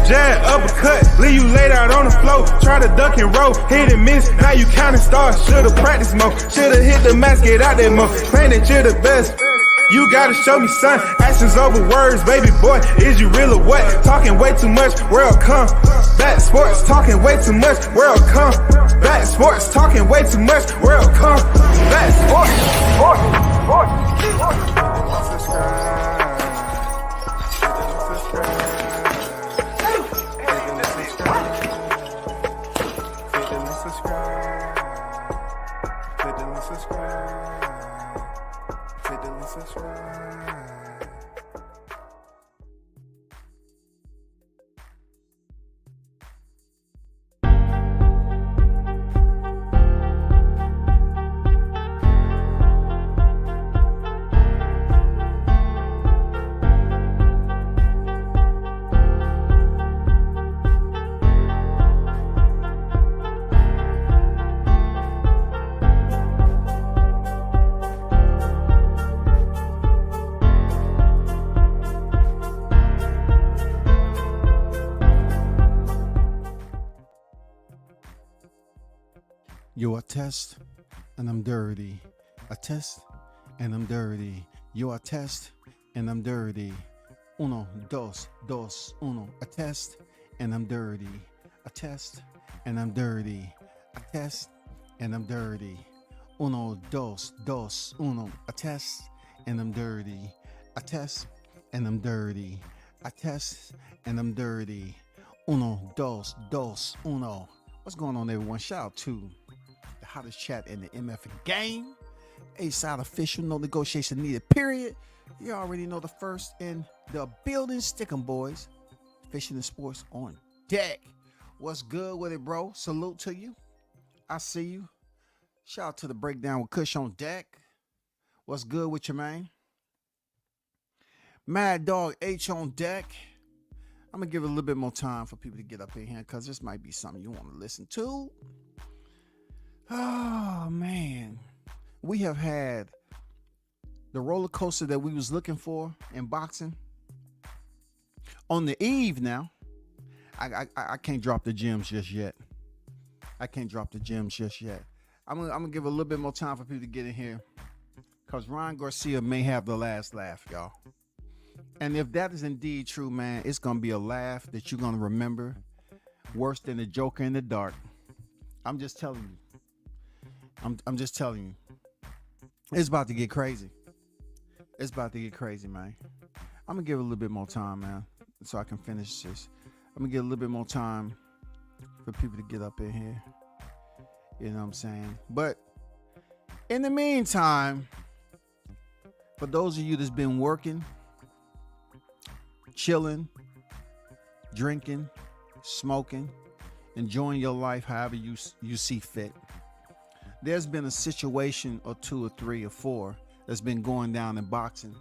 jab, uppercut, leave you laid out on the floor. Try to duck and roll, hit and miss, now you counting stars. Should've practiced more, should've hit the mask, get out there more. Claim that you're the best. You gotta show me, son. Actions over words, baby boy. Is you real or what? Talking way too much, world come. Back sports, talking way too much, world come. Back sports, talking way too much, world come. Back You a test and I'm dirty. A test and I'm dirty. You a test and I'm dirty. Uno, dos, dos, uno. A test and I'm dirty. A test and I'm dirty. A test and I'm dirty. Uno, dos, dos, uno. A test and I'm dirty. A test and I'm dirty. A test and I'm dirty. Uno, dos, dos, uno. What's going on, everyone? Shout out to the hottest chat in the MF game. A-side official, no negotiation needed, period. You already know the first in the building. Stick 'em, boys. Fishing and sports on deck. What's good with it, bro? Salute to you. I see you. Shout out to the breakdown with Kush on deck. What's good with you, man? Mad Dog H on deck. I'm going to give it a little bit more time for people to get up in here because this might be something you want to listen to. Oh, man. We have had the roller coaster that we was looking for in boxing. On the eve now, I can't drop the gems just yet. I can't drop the gems just yet. I'm gonna give a little bit more time for people to get in here because Ryan Garcia may have the last laugh, y'all. And if that is indeed true, man, it's going to be a laugh that you're going to remember worse than the Joker in the dark. I'm just telling you. I'm just telling you. It's about to get crazy. It's about to get crazy, man. I'm going to give it a little bit more time, man, so I can finish this. I'm going to get a little bit more time for people to get up in here. You know what I'm saying? But in the meantime, for those of you that's been working, chilling, drinking, smoking, enjoying your life however you see fit. There's been a situation or two or three or four that's been going down in boxing.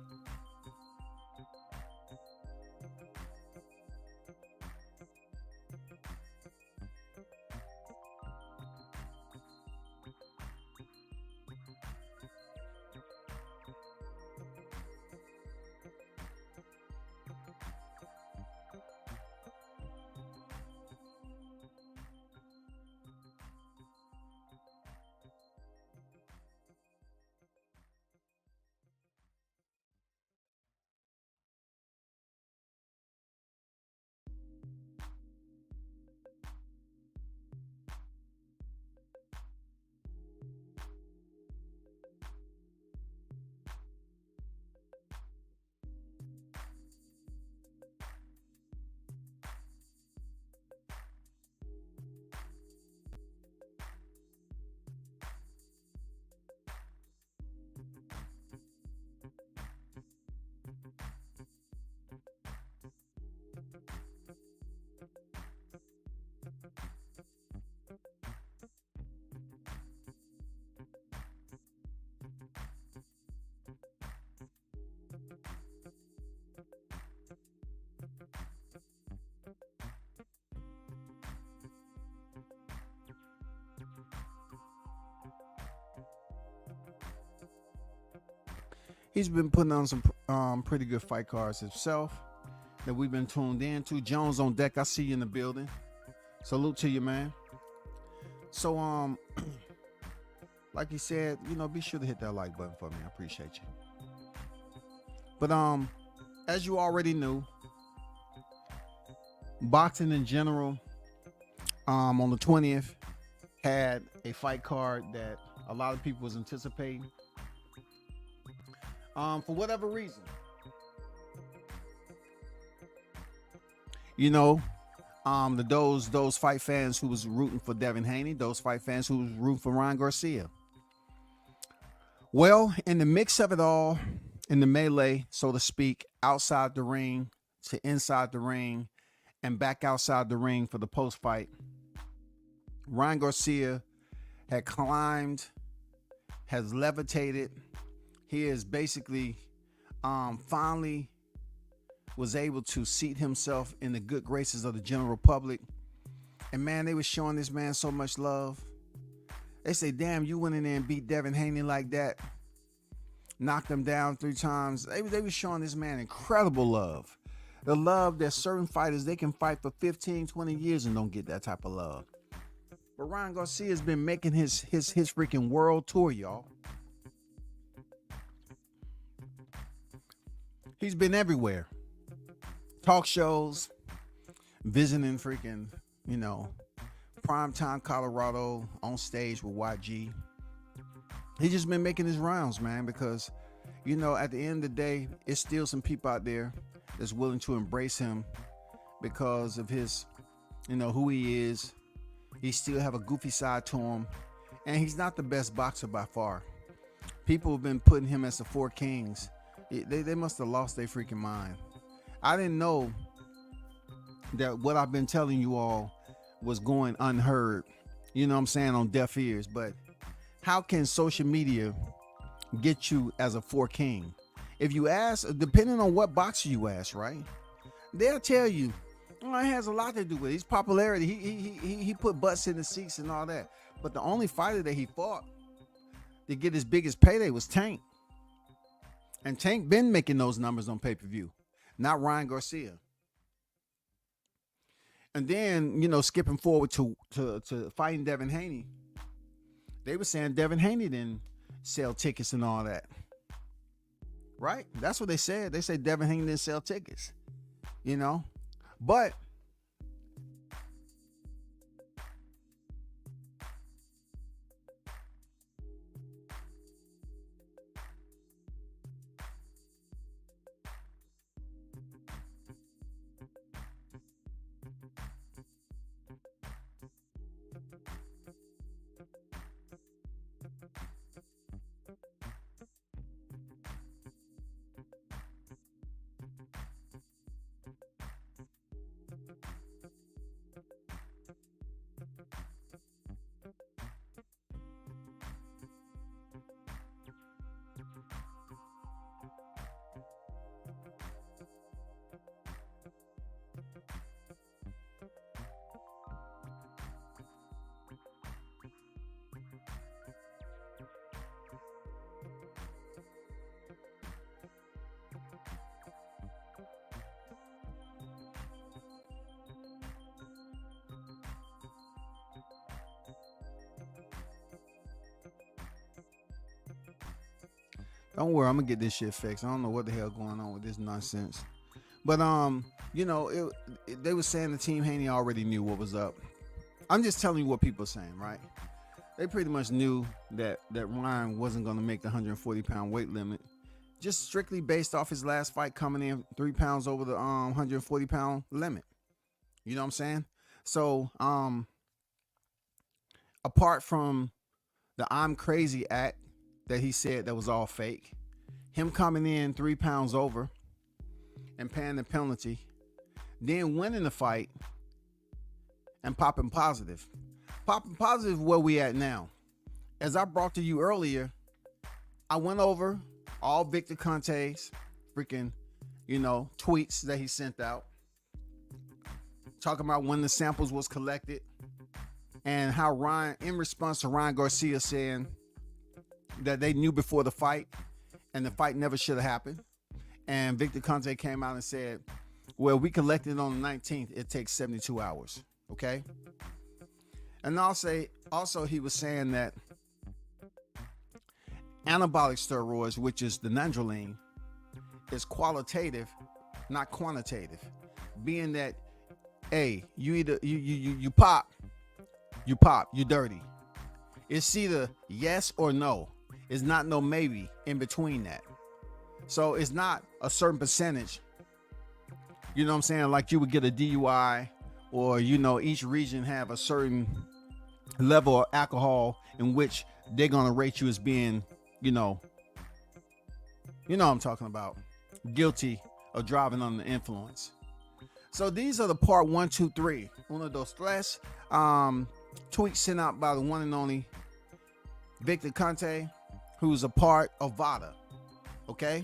He's been putting on some pretty good fight cards himself. that we've been tuned in to. Jones on deck. I see you in the building. Salute to you, man. So, like he said, be sure to hit that like button for me. I appreciate you. But as you already knew, boxing in general, on the 20th, had a fight card that a lot of people was anticipating. For whatever reason, those fight fans who was rooting for Devin Haney, those fight fans who was rooting for Ryan Garcia. Well, in the mix of it all, in the melee, so to speak, outside the ring to inside the ring and back outside the ring for the post-fight, Ryan Garcia had climbed, has levitated. He is basically finally was able to seat himself in the good graces of the general public. And man, they were showing this man so much love. They say, damn, you went in there and beat Devin Haney like that. Knocked him down 3 times. They were showing this man incredible love. The love that certain fighters, they can fight for 15, 20 years and don't get that type of love. But Ryan Garcia has been making his freaking world tour, y'all. He's been everywhere. Talk shows, visiting freaking, primetime Colorado, on stage with YG. He's just been making his rounds, man, because, at the end of the day, it's still some people out there that's willing to embrace him because of his, who he is. He still have a goofy side to him, and he's not the best boxer by far. People have been putting him as the 4 kings. They must have lost their freaking mind. I didn't know that what I've been telling you all was going unheard, on deaf ears. But how can social media get you as a 4 king? If you ask, depending on what boxer you ask, right? They'll tell you, it has a lot to do with his popularity. He put butts in the seats and all that. But the only fighter that he fought to get his biggest payday was Tank. And Tank been making those numbers on pay-per-view, not Ryan Garcia. And then, skipping forward to fighting Devin Haney, they were saying Devin Haney didn't sell tickets and all that. Right? That's what they said. They said Devin Haney didn't sell tickets, But don't worry, I'm gonna get this shit fixed. I don't know what the hell going on with this nonsense. But they were saying the Team Haney already knew what was up. I'm just telling you what people are saying, right? They pretty much knew that Ryan wasn't gonna make the 140-pound weight limit, just strictly based off his last fight coming in 3 pounds over the 140-pound limit. You know what I'm saying? So apart from the I'm Crazy act that he said that was all fake, him coming in 3 pounds over and paying the penalty, then winning the fight and popping positive. Popping positive where we at now. As I brought to you earlier, I went over all Victor Conte's freaking, tweets that he sent out, talking about when the samples was collected and how Ryan, in response to Ryan Garcia saying that they knew before the fight and the fight never should have happened. And Victor Conte came out and said, Well, we collected on the 19th. It takes 72 hours. Okay. And also he was saying that anabolic steroids, which is the nandrolone, is qualitative, not quantitative. Being that, hey, you either you pop, you dirty. It's either yes or no. It's not no maybe in between that. So it's not a certain percentage. You know what I'm saying? Like you would get a DUI, or each region have a certain level of alcohol in which they're gonna rate you as being, what I'm talking about, guilty of driving under the influence. So these are the part 1, 2, 3. Uno, dos, tres. Tweet sent out by the one and only Victor Conte, who's a part of VADA. Okay?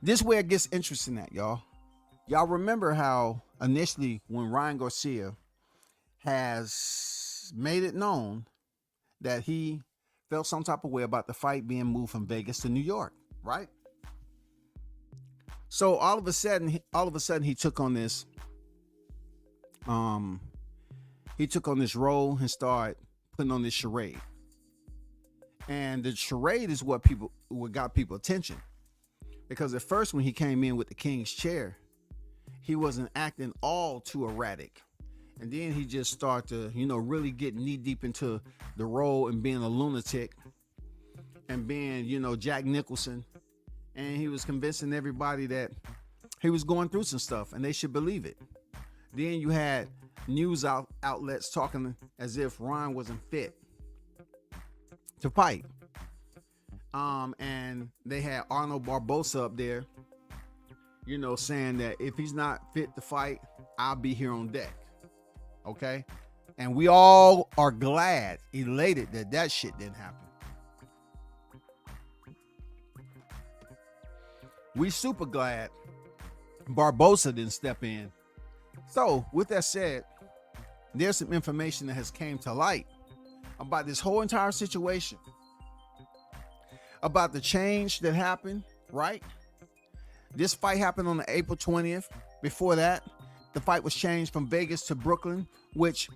This is where it gets interesting at, y'all. Y'all remember how initially when Ryan Garcia has made it known that he felt some type of way about the fight being moved from Vegas to New York, right? So all of a sudden he took on this role and started putting on this charade. And the charade is what got people attention. Because at first when he came in with the King's chair, he wasn't acting all too erratic. And then he just started to, really get knee deep into the role and being a lunatic and being, Jack Nicholson. And he was convincing everybody that he was going through some stuff and they should believe it. Then you had news outlets talking as if Ryan wasn't fit to fight. And they had Arnold Barbosa up there, saying that if he's not fit to fight, I'll be here on deck. Okay? And we all are elated that shit didn't happen. We super glad Barbosa didn't step in. So, with that said, there's some information that has came to light about this whole entire situation. About the change that happened, right? This fight happened on the April 20th. Before that, the fight was changed from Vegas to Brooklyn, which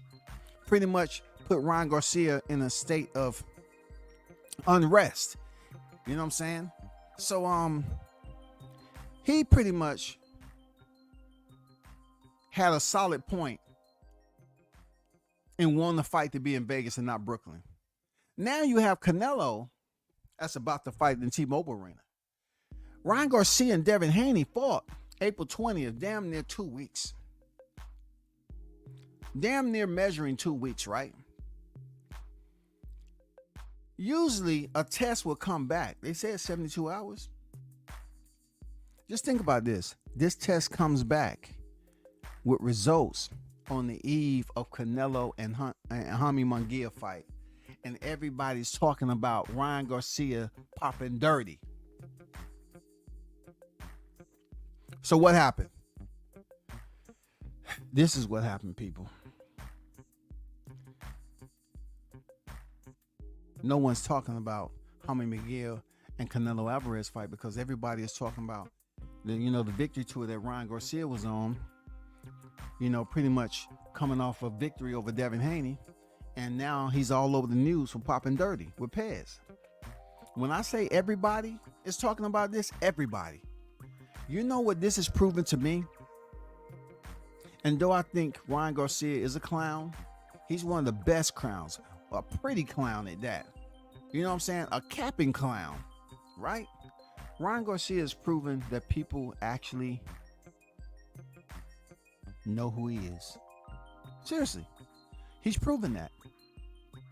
pretty much put Ryan Garcia in a state of unrest. You know what I'm saying? So, he pretty much had a solid point and won the fight to be in Vegas and not Brooklyn. Now you have Canelo that's about to fight in T-Mobile Arena. Ryan Garcia and Devin Haney fought April 20th, damn near 2 weeks. Damn near measuring 2 weeks, right? Usually a test will come back. They said 72 hours. Just think about this. This test comes back with results on the eve of Canelo and Jaime Munguia fight. And everybody's talking about Ryan Garcia popping dirty. So what happened? This is what happened, people. No one's talking about Jaime Munguia and Canelo Alvarez fight because everybody is talking about the victory tour that Ryan Garcia was on, pretty much coming off a victory over Devin Haney. And now he's all over the news for popping dirty with Pez. When I say everybody is talking about this, everybody. You know what this is proving to me? And though I think Ryan Garcia is a clown, he's one of the best clowns. A pretty clown at that. You know what I'm saying? A capping clown, right? Ryan Garcia has proven that people actually know who he is. Seriously. He's proven that.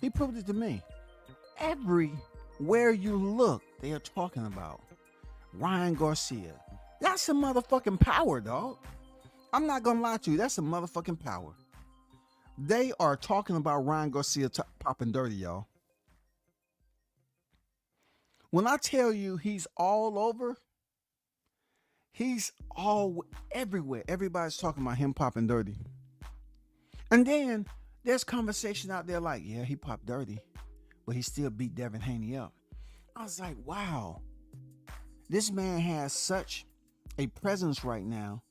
He proved it to me. Everywhere you look, they are talking about Ryan Garcia. That's some motherfucking power, dog. I'm not gonna lie to you. That's some motherfucking power. They are talking about Ryan Garcia popping dirty, y'all. When I tell you he's all over, he's all everywhere. Everybody's talking about him popping dirty. And then there's conversation out there like, yeah, he popped dirty, but he still beat Devin Haney up. I was like, wow, this man has such a presence right now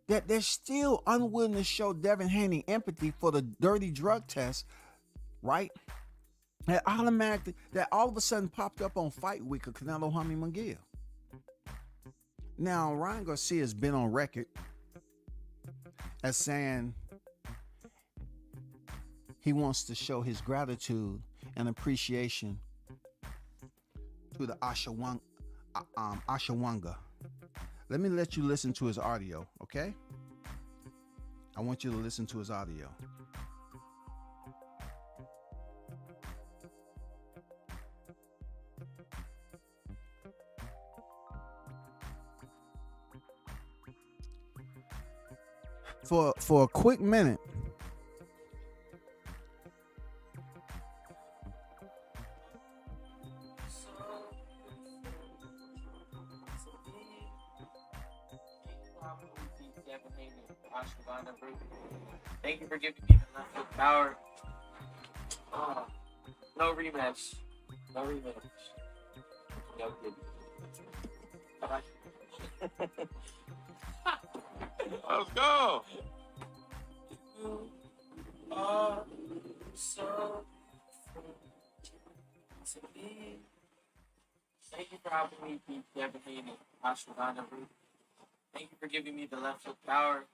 that they're still unwilling to show Devin Haney empathy for the dirty drug test, right? That automatically, that all of a sudden popped up on Fight Week of Canelo Munguia. Now, Ryan Garcia has been on record as saying he wants to show his gratitude and appreciation to the Ashawanga. Let me let you listen to his audio, okay? I want you to listen to his audio. For a quick minute, thank you for giving me the left power. No rematch. No rematch. No good. Let's go. You are so to be. Thank you for helping me beat Devin Haney, Ashwagandha. Thank you for giving me the left hook power.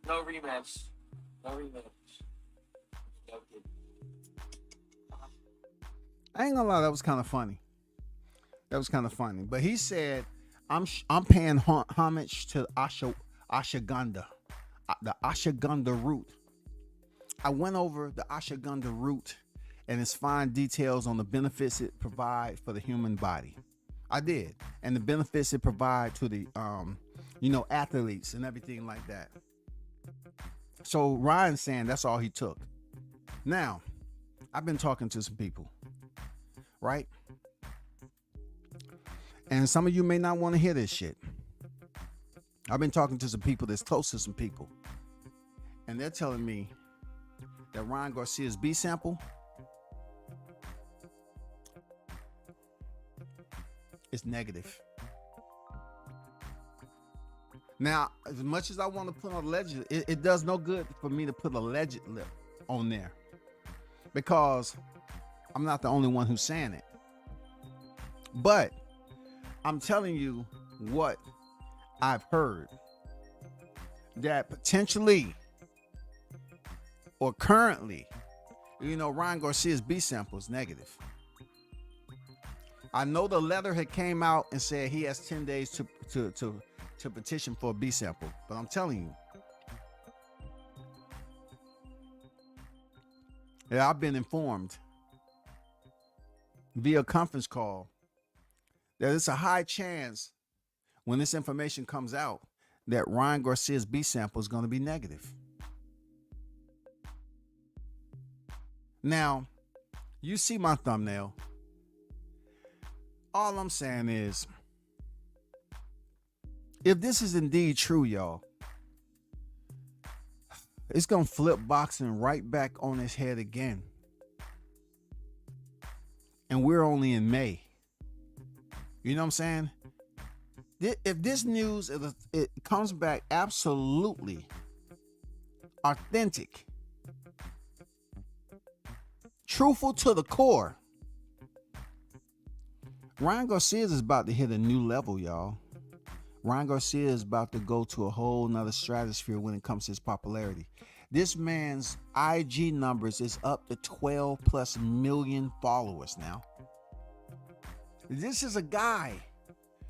No rematch. No rematch. No good. I ain't gonna lie, that was kind of funny. That was kind of funny. But he said, I'm paying homage to Ashwagandha, the Ashwagandha root. I went over the Ashwagandha root and its fine details on the benefits it provides for the human body. I did. And the benefits it provides to the, athletes and everything like that. So Ryan's saying that's all he took. Now, I've been talking to some people, right? And some of you may not want to hear this shit. I've been talking to some people that's close to some people. And they're telling me that Ryan Garcia's B sample is negative. Now, as much as I want to put on alleged, it does no good for me to put allegedly on there, because I'm not the only one who's saying it. But I'm telling you what I've heard, that potentially or currently, Ryan Garcia's B sample is negative. I know the letter had came out and said he has 10 days to petition for a B sample, but I'm telling you, I've been informed via conference call that it's a high chance when this information comes out that Ryan Garcia's B sample is going to be negative. Now, you see my thumbnail. All I'm saying is, if this is indeed true, y'all, it's going to flip boxing right back on its head again. And we're only in May. You know what I'm saying? If this news, it comes back absolutely authentic, truthful to the core, Ryan Garcia is about to hit a new level, y'all. Ryan Garcia is about to go to a whole nother stratosphere when it comes to his popularity. This man's IG numbers is up to 12 plus million followers now. This is a guy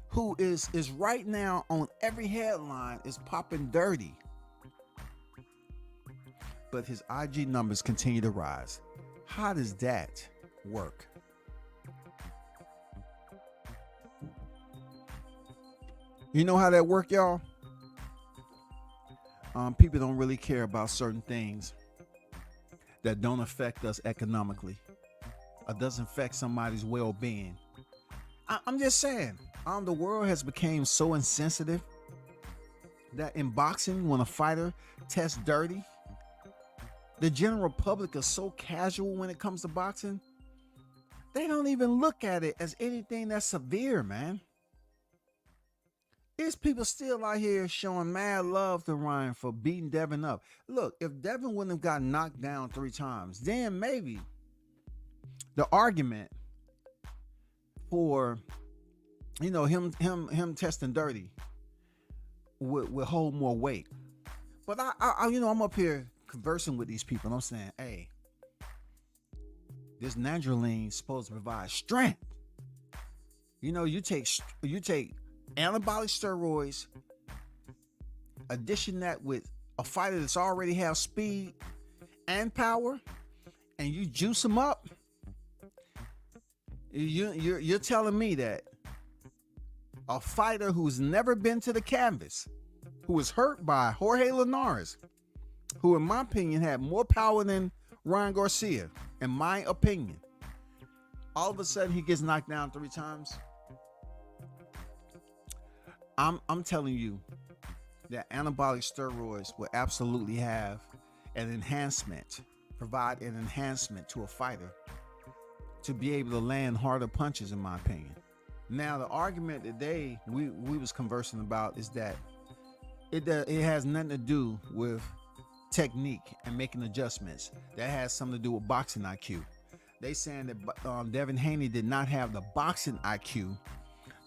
who is right now on every headline, is popping dirty. But his IG numbers continue to rise. How does that work? You know how that work, y'all? People don't really care about certain things that don't affect us economically or doesn't affect somebody's well-being. I'm just saying, the world has become so insensitive that in boxing, when a fighter tests dirty, the general public is so casual when it comes to boxing. They don't even look at it as anything that's severe, man. It's people still out here showing mad love to Ryan for beating Devin up. Look, if Devin wouldn't have gotten knocked down 3 times, then maybe the argument for him testing dirty would hold more weight. But I'm up here conversing with these people, and I'm saying, hey, this Nandrolene is supposed to provide strength. You take anabolic steroids, addition that with a fighter that's already have speed and power, and you juice them up. You're telling me that a fighter who's never been to the canvas, who was hurt by Jorge Linares, who in my opinion had more power than Ryan Garcia, in my opinion, all of a sudden he gets knocked down 3 times. I'm telling you that anabolic steroids will absolutely have an enhancement, provide an enhancement to a fighter to be able to land harder punches, in my opinion. Now, the argument that we was conversing about is that it has nothing to do with technique and making adjustments. That has something to do with boxing IQ. They saying that Devin Haney did not have the boxing IQ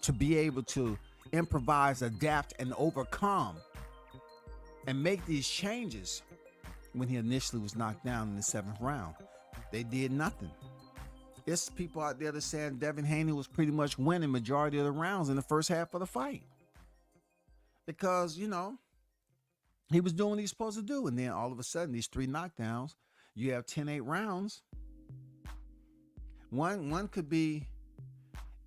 to be able to improvise, adapt, and overcome and make these changes when he initially was knocked down in the 7th round. They did nothing. There's people out there that saying Devin Haney was pretty much winning majority of the rounds in the first half of the fight because he was doing what he's supposed to do, and then all of a sudden these 3 knockdowns, you have 10-8 rounds. One could be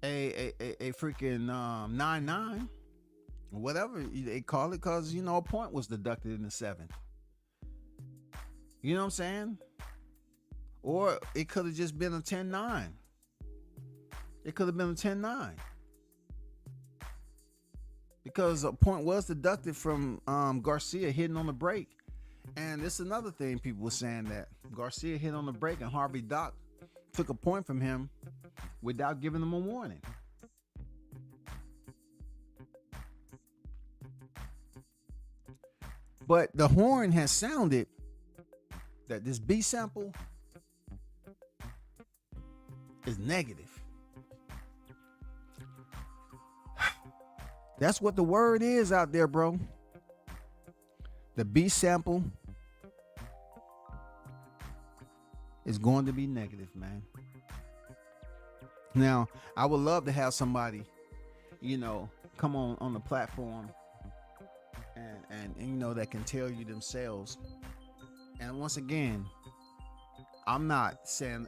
a freaking 9-9, whatever they call it, because a point was deducted in the 7th. You know what I'm saying? Or it could have just been a 10-9. It could have been a 10-9. Because a point was deducted from Garcia hitting on the break. And this is another thing people were saying, that Garcia hit on the break and Harvey Dock took a point from him without giving him a warning. But the horn has sounded that this B sample is negative. That's what the word is out there, bro. The B sample is going to be negative, man. Now, I would love to have somebody, come on the platform and that can tell you themselves. And once again, I'm not sitting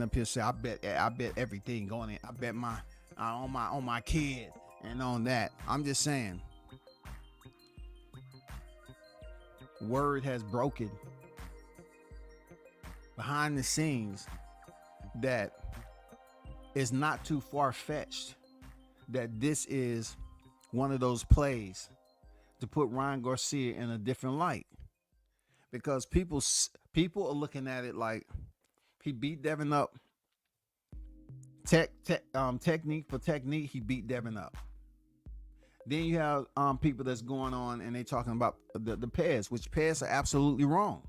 up here saying I bet everything going in. I bet on my kid and on that. I'm just saying, word has broken behind the scenes that it's not too far-fetched that this is one of those plays to put Ryan Garcia in a different light, because people are looking at it like he beat Devin up. Technique for technique, he beat Devin up. Then you have people that's going on and they talking about the pairs, which pairs are absolutely wrong.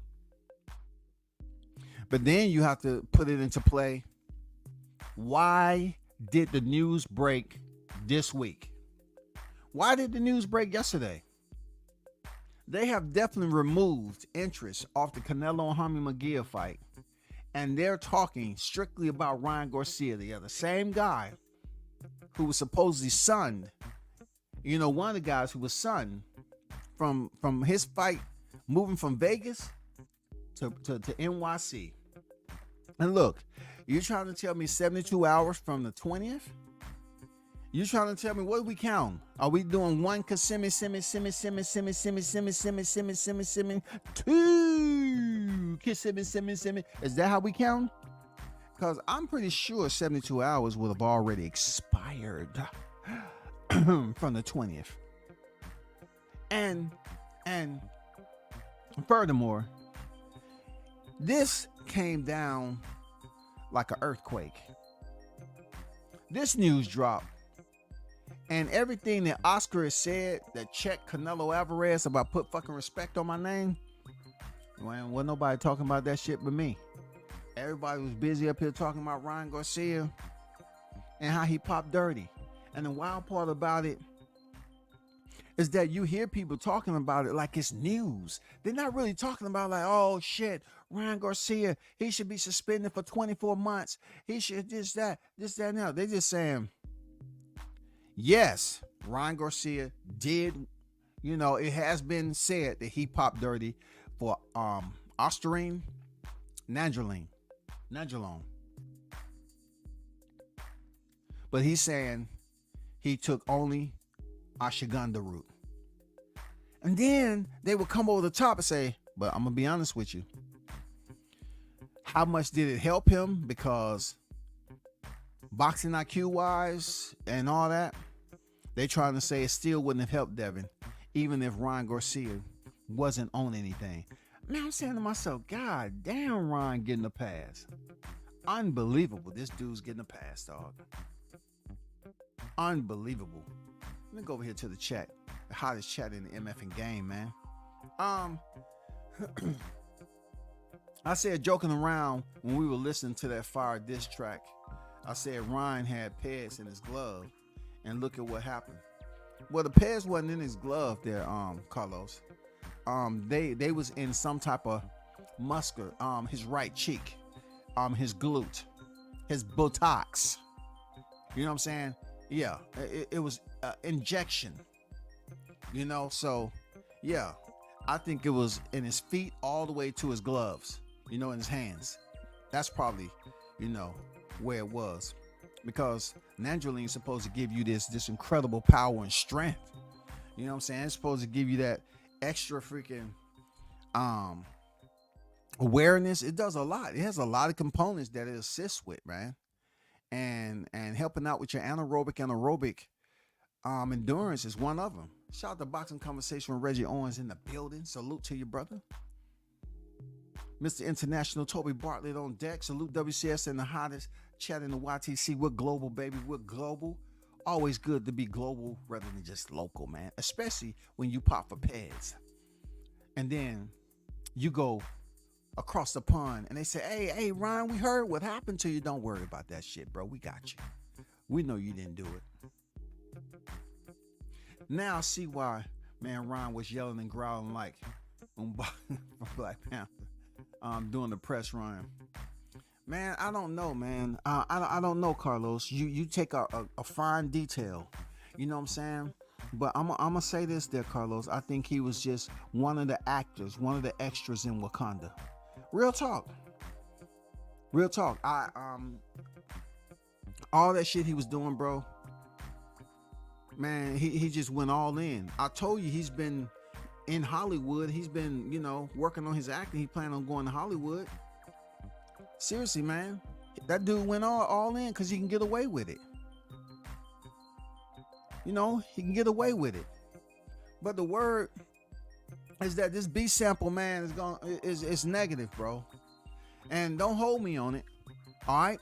But then you have to put it into play. Why did the news break this week? Why did the news break yesterday? They have definitely removed interest off the Canelo and Munguia fight. And they're talking strictly about Ryan Garcia, the same guy who was supposedly sunned. One of the guys who was sunned from his fight moving from Vegas to NYC. And look, you're trying to tell me 72 hours from the 20th? You trying to tell me, what do we count? Are we doing one Kissimmee, two Kissimmee? Is that how we count? Because I'm pretty sure 72 hours would have already expired from the 20th. And furthermore, this came down like an earthquake. This news drop And everything that Oscar has said that checked Canelo Alvarez about put fucking respect on my name, wasn't nobody talking about that shit but me. Everybody was busy up here talking about Ryan Garcia and how he popped dirty. And the wild part about it is that you hear people talking about it like it's news. They're not really talking about like, oh shit, Ryan Garcia, he should be suspended for 24 months. He should this, that, and that. They're just saying, yes, Ryan Garcia did, it has been said that he popped dirty for Osterine Nandrolone. But he's saying he took only ashwagandha root. And then they would come over the top and say, but I'm going to be honest with you. How much did it help him? Because boxing IQ wise and all that, they trying to say it still wouldn't have helped Devin, even if Ryan Garcia wasn't on anything. Man, I'm saying to myself, God damn, Ryan getting a pass. Unbelievable. This dude's getting a pass, dog. Unbelievable. Let me go over here to the chat. The hottest chat in the MFing game, man. I said, joking around when we were listening to that fire diss track, I said Ryan had pads in his glove, and look at what happened. Well, the pads wasn't in his glove there, Carlos. They was in some type of muscle, his right cheek, his glute, his buttocks. You know what I'm saying? Yeah, it was injection. So yeah, I think it was in his feet all the way to his gloves. In his hands. That's probably, where it was, because Nandrolone is supposed to give you this incredible power and strength. You know what I'm saying? It's supposed to give you that extra freaking awareness. It does a lot. It has a lot of components that it assists with, man. And helping out with your anaerobic endurance is one of them. Shout out to Boxing Conversation with Reggie Owens in the building. Salute to you, brother. Mr. International Toby Bartlett on deck. Salute WCS and the hottest chat in the YTC. We're global, baby. We're global. Always good to be global rather than just local, man. Especially when you pop for pads. And then you go across the pond and they say, hey, Ryan, we heard what happened to you. Don't worry about that shit, bro. We got you. We know you didn't do it. Now I see why, man, Ryan was yelling and growling like on Black Panther. Doing the press run. Man, I don't know, man. I don't know, Carlos. You take a fine detail. You know what I'm saying? But I'm gonna say this there, Carlos. I think he was just one of the actors, one of the extras in Wakanda. Real talk. All that shit he was doing, bro. Man, he just went all in. I told you he's been in Hollywood. He's been, working on his acting. He planned on going to Hollywood. Seriously, man. That dude went all in because he can get away with it. He can get away with it. But the word is that this B sample, man, is negative, bro. And don't hold me on it. All right?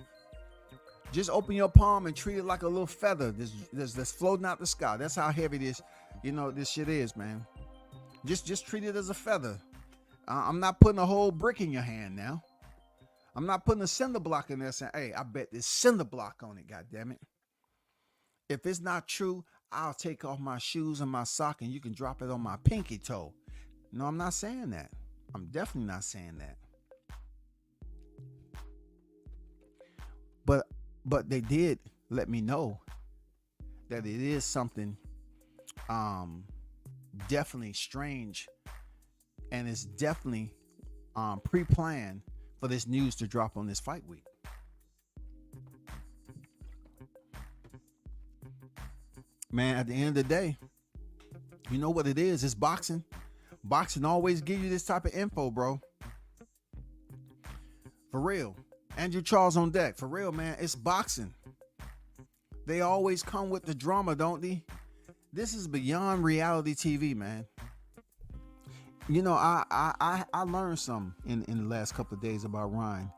Just open your palm and treat it like a little feather that's floating out the sky. That's how heavy this shit is, man. Just treat it as a feather. I'm not putting a whole brick in your hand now. I'm not putting a cinder block in there saying, hey, I bet this cinder block on it, goddammit. If it's not true, I'll take off my shoes and my sock and you can drop it on my pinky toe. No, I'm not saying that. I'm definitely not saying that. But they did let me know that it is something definitely strange, and it's definitely pre-planned for this news to drop on this fight week. Man, at the end of the day, you know what it is? It's boxing. Boxing always give you this type of info, bro. For real. Andrew Charles on deck. For real, man. It's boxing. They always come with the drama, don't they? This is beyond reality TV, man. I learned something in the last couple of days about Ryan.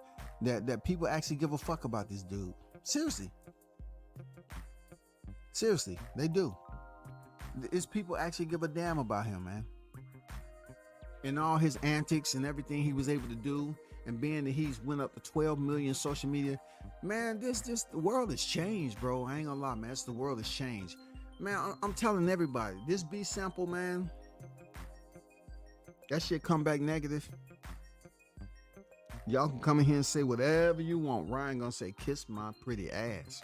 That people actually give a fuck about this dude. Seriously. Seriously, they do. It's people actually give a damn about him, man. And all his antics and everything he was able to do, and being that he's went up to 12 million social media, man, the world has changed, bro. I ain't gonna lie, man. The world has changed, man. I'm telling everybody, this B sample, man, that shit come back negative. Y'all can come in here and say whatever you want. Ryan gonna say, kiss my pretty ass.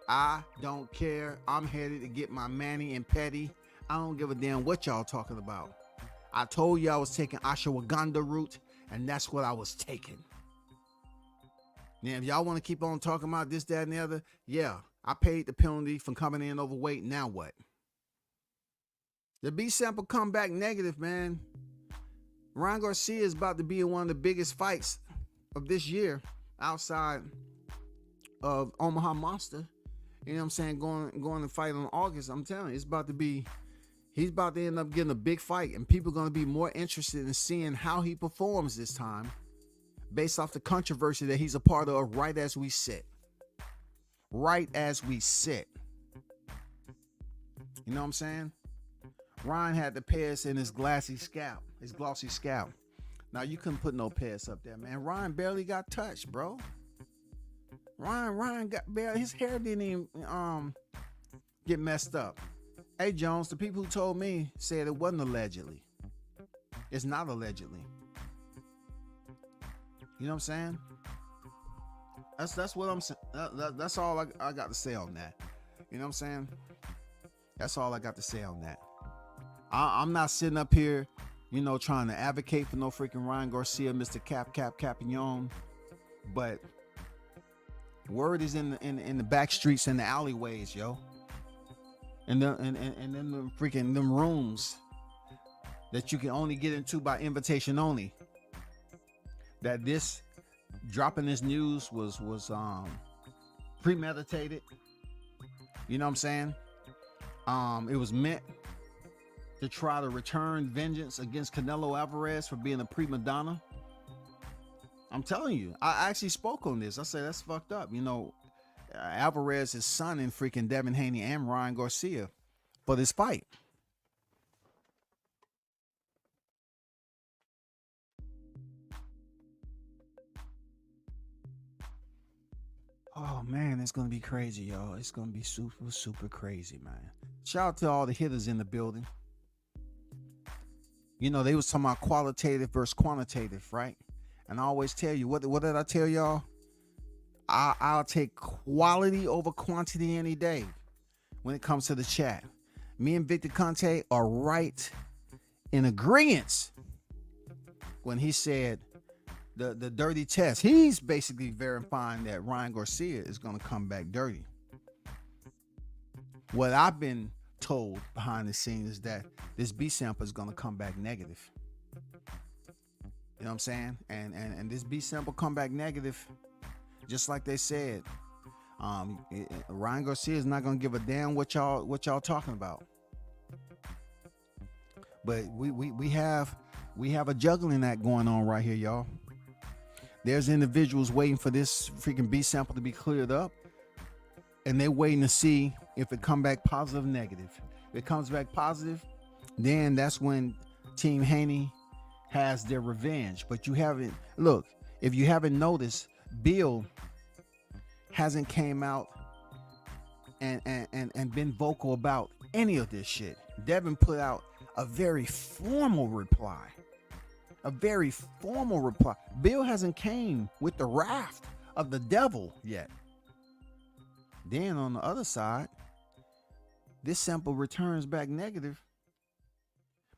I don't care. I'm headed to get my Manny and Petty. I don't give a damn what y'all talking about. I told you I was taking ashwagandha route, and that's what I was taking. Now, if y'all want to keep on talking about this, that, and the other, yeah, I paid the penalty for coming in overweight. Now what? The B sample come back negative, man. Ryan Garcia is about to be in one of the biggest fights of this year outside of Omaha Monster. You know what I'm saying? Going to fight on August. I'm telling you, it's about to be, he's about to end up getting a big fight, and people are going to be more interested in seeing how he performs this time based off the controversy that he's a part of right as we sit. Right as we sit. You know what I'm saying? Ryan had the pads in his glossy scalp. Now, you couldn't put no pads up there, man. Ryan barely got touched, bro. Ryan got barely, his hair didn't even get messed up. Hey, Jones, the people who told me said it wasn't allegedly. It's not allegedly. You know what I'm saying? That's what I'm saying. That's all I got to say on that. You know what I'm saying? That's all I got to say on that. I'm not sitting up here, you know, trying to advocate for no freaking Ryan Garcia, Mr. Capignon, but word is in the back streets and the alleyways, yo, and them freaking them rooms that you can only get into by invitation only. That this dropping this news was premeditated. You know what I'm saying? It was meant to try to return vengeance against Canelo Alvarez for being a prima donna. I'm telling you, I actually spoke on this. I said, that's fucked up. You know, Alvarez is son in freaking Devin Haney and Ryan Garcia for this fight. Oh, man, it's going to be crazy, y'all. It's going to be super, super crazy, man. Shout out to all the hitters in the building. You know, they was talking about qualitative versus quantitative, right? And I always tell you, what did I tell y'all? I'll take quality over quantity any day when it comes to the chat. Me and Victor Conte are right in agreement when he said the dirty test. He's basically verifying that Ryan Garcia is going to come back dirty. What I've been told behind the scenes is that this B sample is going to come back negative. You know what I'm saying? And this B sample come back negative, just like they said. Ryan Garcia is not going to give a damn what y'all talking about. But we have a juggling act going on right here, y'all. There's individuals waiting for this freaking B sample to be cleared up, and they're waiting to see if it come back positive or negative. If it comes back positive, then that's when Team Haney has their revenge. But you haven't, look, if you haven't noticed, Bill hasn't came out and been vocal about any of this shit. Devin put out a very formal reply. Bill hasn't came with the wrath of the devil yet. Then on the other side, this sample returns back negative.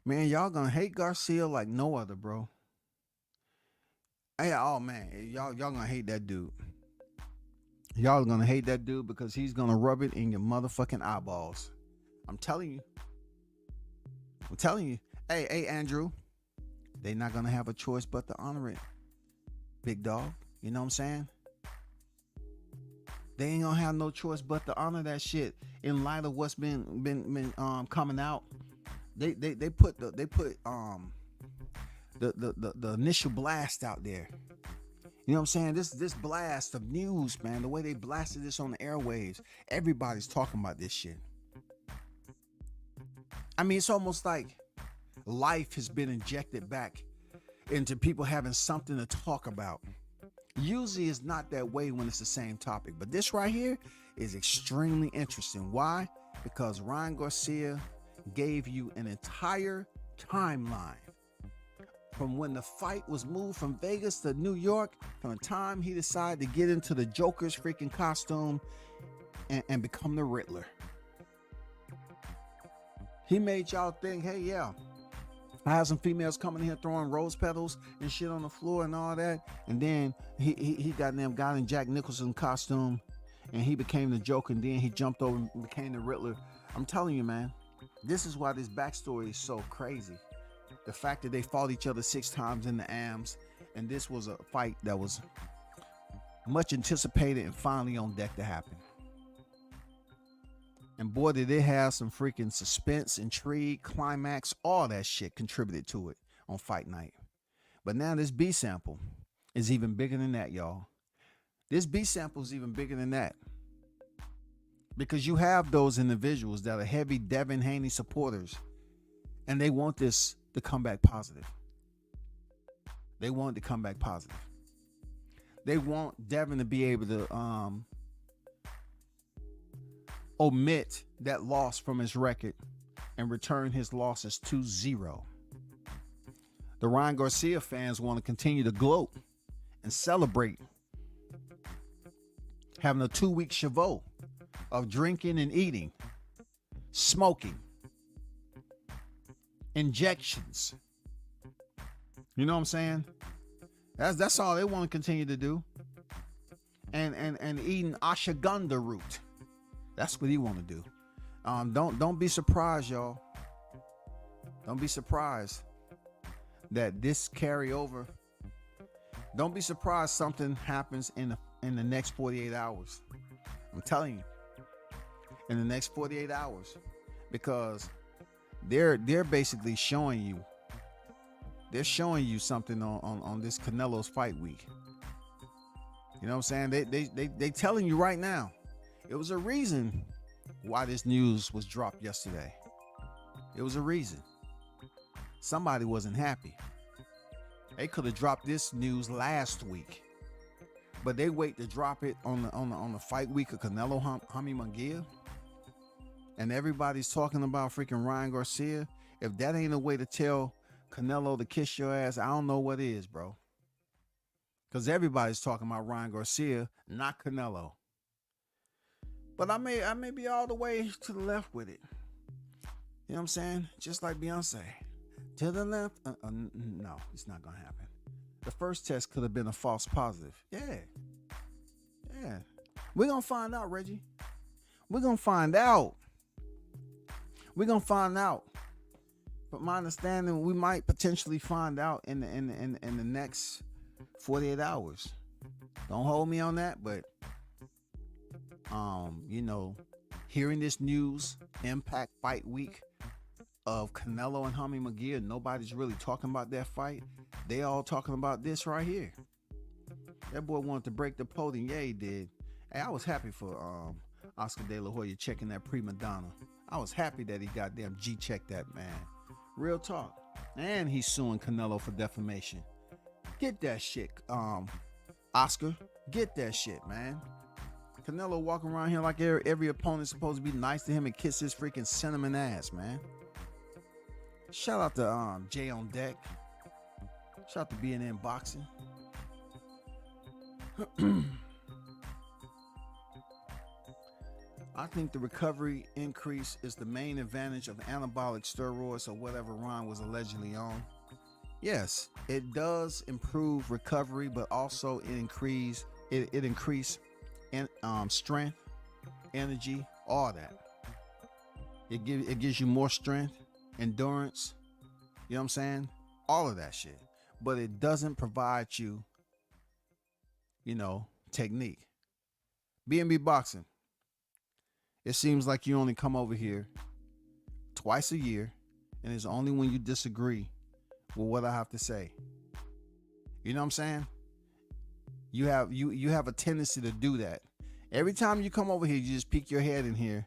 Man, y'all gonna hate Garcia like no other, bro. Hey, oh man, y'all gonna hate that dude. Y'all gonna hate that dude because he's gonna rub it in your motherfucking eyeballs. I'm telling you. Hey, Andrew. They not gonna have a choice but to honor it, big dog. You know what I'm saying? They ain't gonna have no choice but to honor that shit in light of what's been coming out. They put the initial blast out there, You know what I'm saying? This blast of news, man, the way they blasted this on the airwaves, everybody's talking about this shit. I mean, it's almost like life has been injected back into people having something to talk about. Usually it's not that way when it's the same topic, but this right here is extremely interesting. Why? Because Ryan Garcia gave you an entire timeline from when the fight was moved from Vegas to New York, from the time he decided to get into the Joker's freaking costume and become the Riddler. He made y'all think, hey, yeah, I have some females coming here throwing rose petals and shit on the floor and all that. And then he got in Jack Nicholson costume and he became the Joker, and then he jumped over and became the Riddler. I'm telling you, man, this is why this backstory is so crazy. The fact that they fought each other 6 times in the AMs, and this was a fight that was much anticipated and finally on deck to happen. And boy, did it have some freaking suspense, intrigue, climax, all that shit contributed to it on fight night. But now this B sample is even bigger than that, y'all. This B sample is even bigger than that. Because you have those individuals that are heavy Devin Haney supporters, and they want this to come back positive. They want it to come back positive. They want Devin to be able to omit that loss from his record and return his losses to 0. The Ryan Garcia fans want to continue to gloat and celebrate having a 2-week chevaux of drinking and eating, smoking, injections. You know what I'm saying? That's all they want to continue to do. And eating ashwagandha root. That's what he want to do. Don't be surprised, y'all. Don't be surprised that this carry over. Don't be surprised something happens in the next 48 hours. I'm telling you, in the next 48 hours, because they're basically showing you. They're showing you something on this Canelo's fight week. You know what I'm saying? They telling you right now. It was a reason why this news was dropped yesterday. It was a reason. Somebody wasn't happy. They could have dropped this news last week, but they wait to drop it on the fight week of Canelo Munguia, and everybody's talking about freaking Ryan Garcia. If that ain't a way to tell Canelo to kiss your ass, I don't know what is, bro. Because everybody's talking about Ryan Garcia, not Canelo. But I may be all the way to the left with it. You know what I'm saying? Just like Beyonce. To the left. No, it's not going to happen. The first test could have been a false positive. Yeah. We're going to find out, Reggie. We're going to find out. But my understanding, we might potentially find out in the next 48 hours. Don't hold me on that, but hearing this news impact fight week of Canelo and Jaime Munguia, nobody's really talking about that fight. They all talking about this right here. That boy wanted to break the podium. Yeah, he did. Hey, I was happy for Oscar De La Hoya checking that prima donna. I was happy that he goddamn G-checked that man. Real talk. And he's suing Canelo for defamation. Get that shit, Oscar. Get that shit, man. Canelo walking around here like every opponent's supposed to be nice to him and kiss his freaking cinnamon ass, man. Shout out to Jay on Deck. Shout out to BNN Boxing. I think the recovery increase is the main advantage of anabolic steroids or whatever Ron was allegedly on. Yes, it does improve recovery, but also it increase strength, energy, all that. It gives you more strength, endurance, you know what I'm saying? All of that shit. But it doesn't provide you, technique. B&B Boxing. It seems like you only come over here twice a year, and it's only when you disagree with what I have to say. You know what I'm saying? You have a tendency to do that. Every time you come over here, you just peek your head in here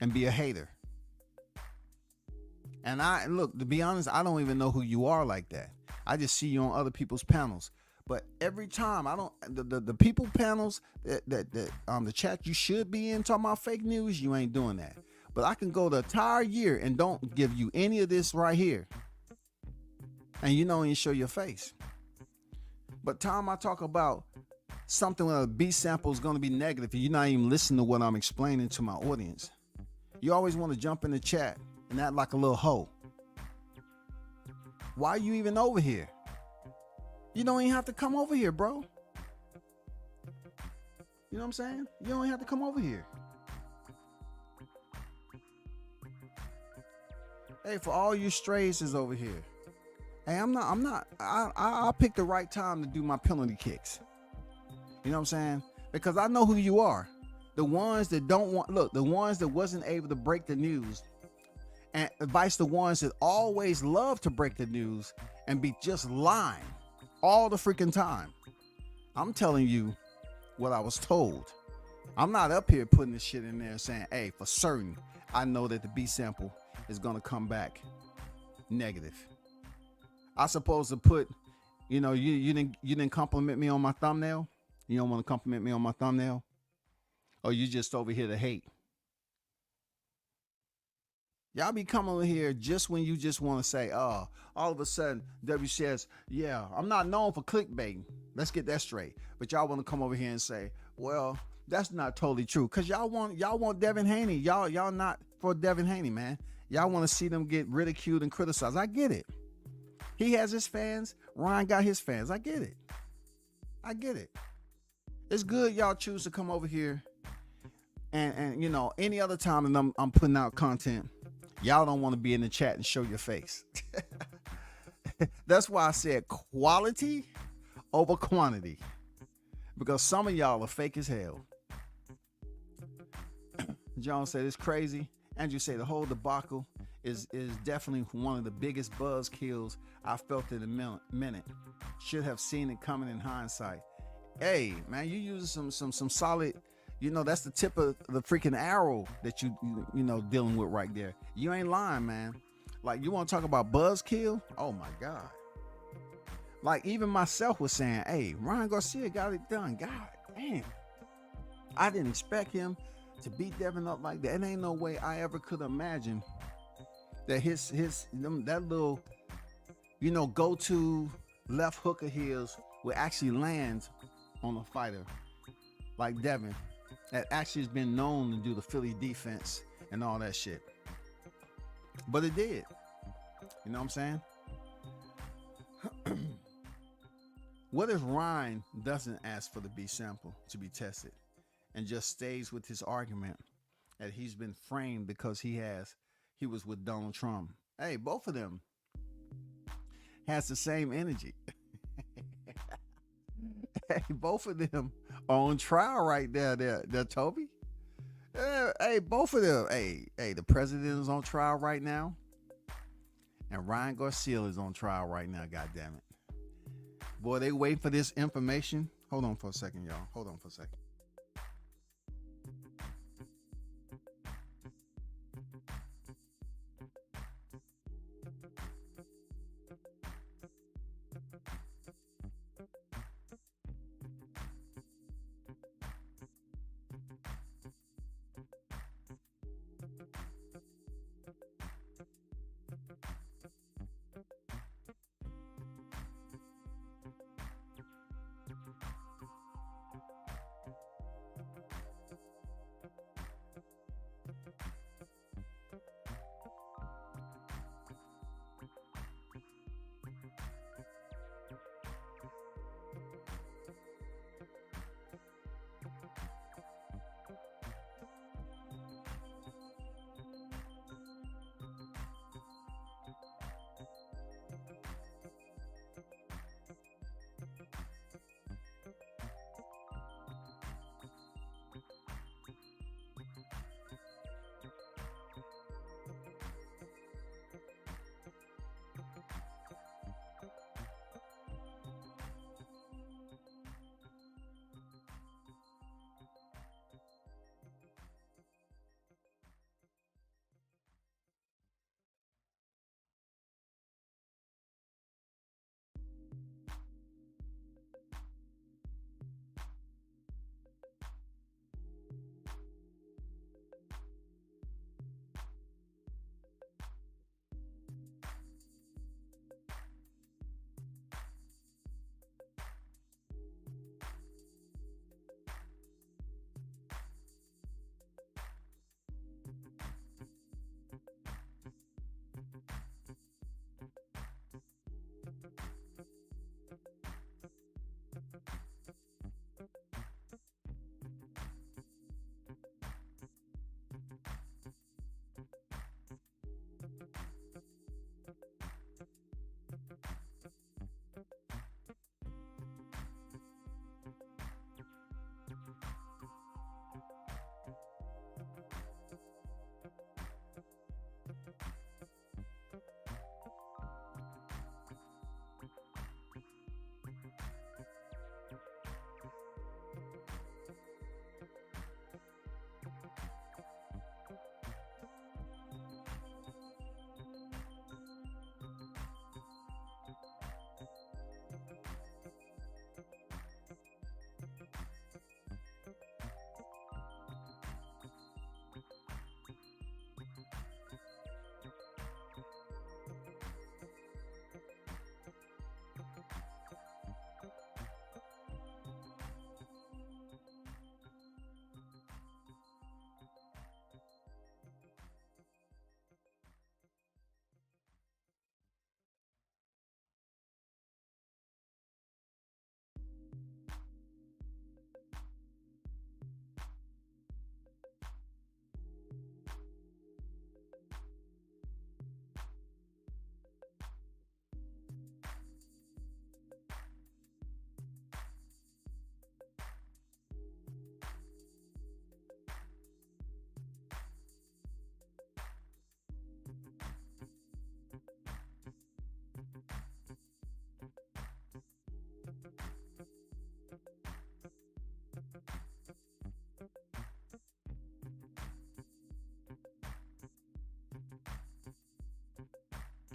and be a hater. And look, to be honest, I don't even know who you are like that. I just see you on other people's panels. But every time the people panels that the chat you should be in talking about fake news, you ain't doing that. But I can go the entire year and don't give you any of this right here. And you don't even show your face. But time I talk about something with a B sample is going to be negative, and you're not even listening to what I'm explaining to my audience. You always want to jump in the chat and act like a little hoe. Why are you even over here? You don't even have to come over here, bro. You know what I'm saying? You don't even have to come over here. Hey, for all you strays is over here. Hey, I'll pick the right time to do my penalty kicks. You know what I'm saying? Because I know who you are. The ones that don't want, look, the ones that wasn't able to break the news, and vice the ones that always love to break the news and be just lying all the freaking time. I'm telling you what I was told. I'm not up here putting this shit in there saying, hey, for certain, I know that the B sample is going to come back negative. I supposed to put, you didn't compliment me on my thumbnail. You don't want to compliment me on my thumbnail? Or you just over here to hate? Y'all be coming over here just when you just want to say, oh, all of a sudden, W says, yeah, I'm not known for clickbait. Let's get that straight. But y'all want to come over here and say, well, that's not totally true. Because y'all want Devin Haney. Y'all not for Devin Haney, man. Y'all want to see them get ridiculed and criticized. I get it. He has his fans. Ryan got his fans. I get it. It's good y'all choose to come over here and any other time and I'm putting out content, y'all don't want to be in the chat and show your face. That's why I said quality over quantity, because some of y'all are fake as hell. John said it's crazy. Andrew said the whole debacle is definitely one of the biggest buzz kills I felt in a minute. Should have seen it coming in hindsight. Hey, man, you using some solid, that's the tip of the freaking arrow that you dealing with right there. You ain't lying, man. Like, you want to talk about buzzkill? Oh my God. Like, even myself was saying, hey, Ryan Garcia got it done. God damn. I didn't expect him to beat Devin up like that. It ain't no way I ever could imagine that that little, go-to left hook of his will actually land on a fighter like Devin that actually has been known to do the Philly defense and all that shit. But it did. You know what I'm saying? What if Ryan doesn't ask for the B sample to be tested and just stays with his argument that he's been framed because he was with Donald Trump? Hey, both of them has the same energy. Hey, both of them are on trial right there, Toby. Hey, both of them. Hey, the president is on trial right now, and Ryan Garcia is on trial right now. God damn it, boy! They wait for this information. Hold on for a second, y'all. Hold on for a second.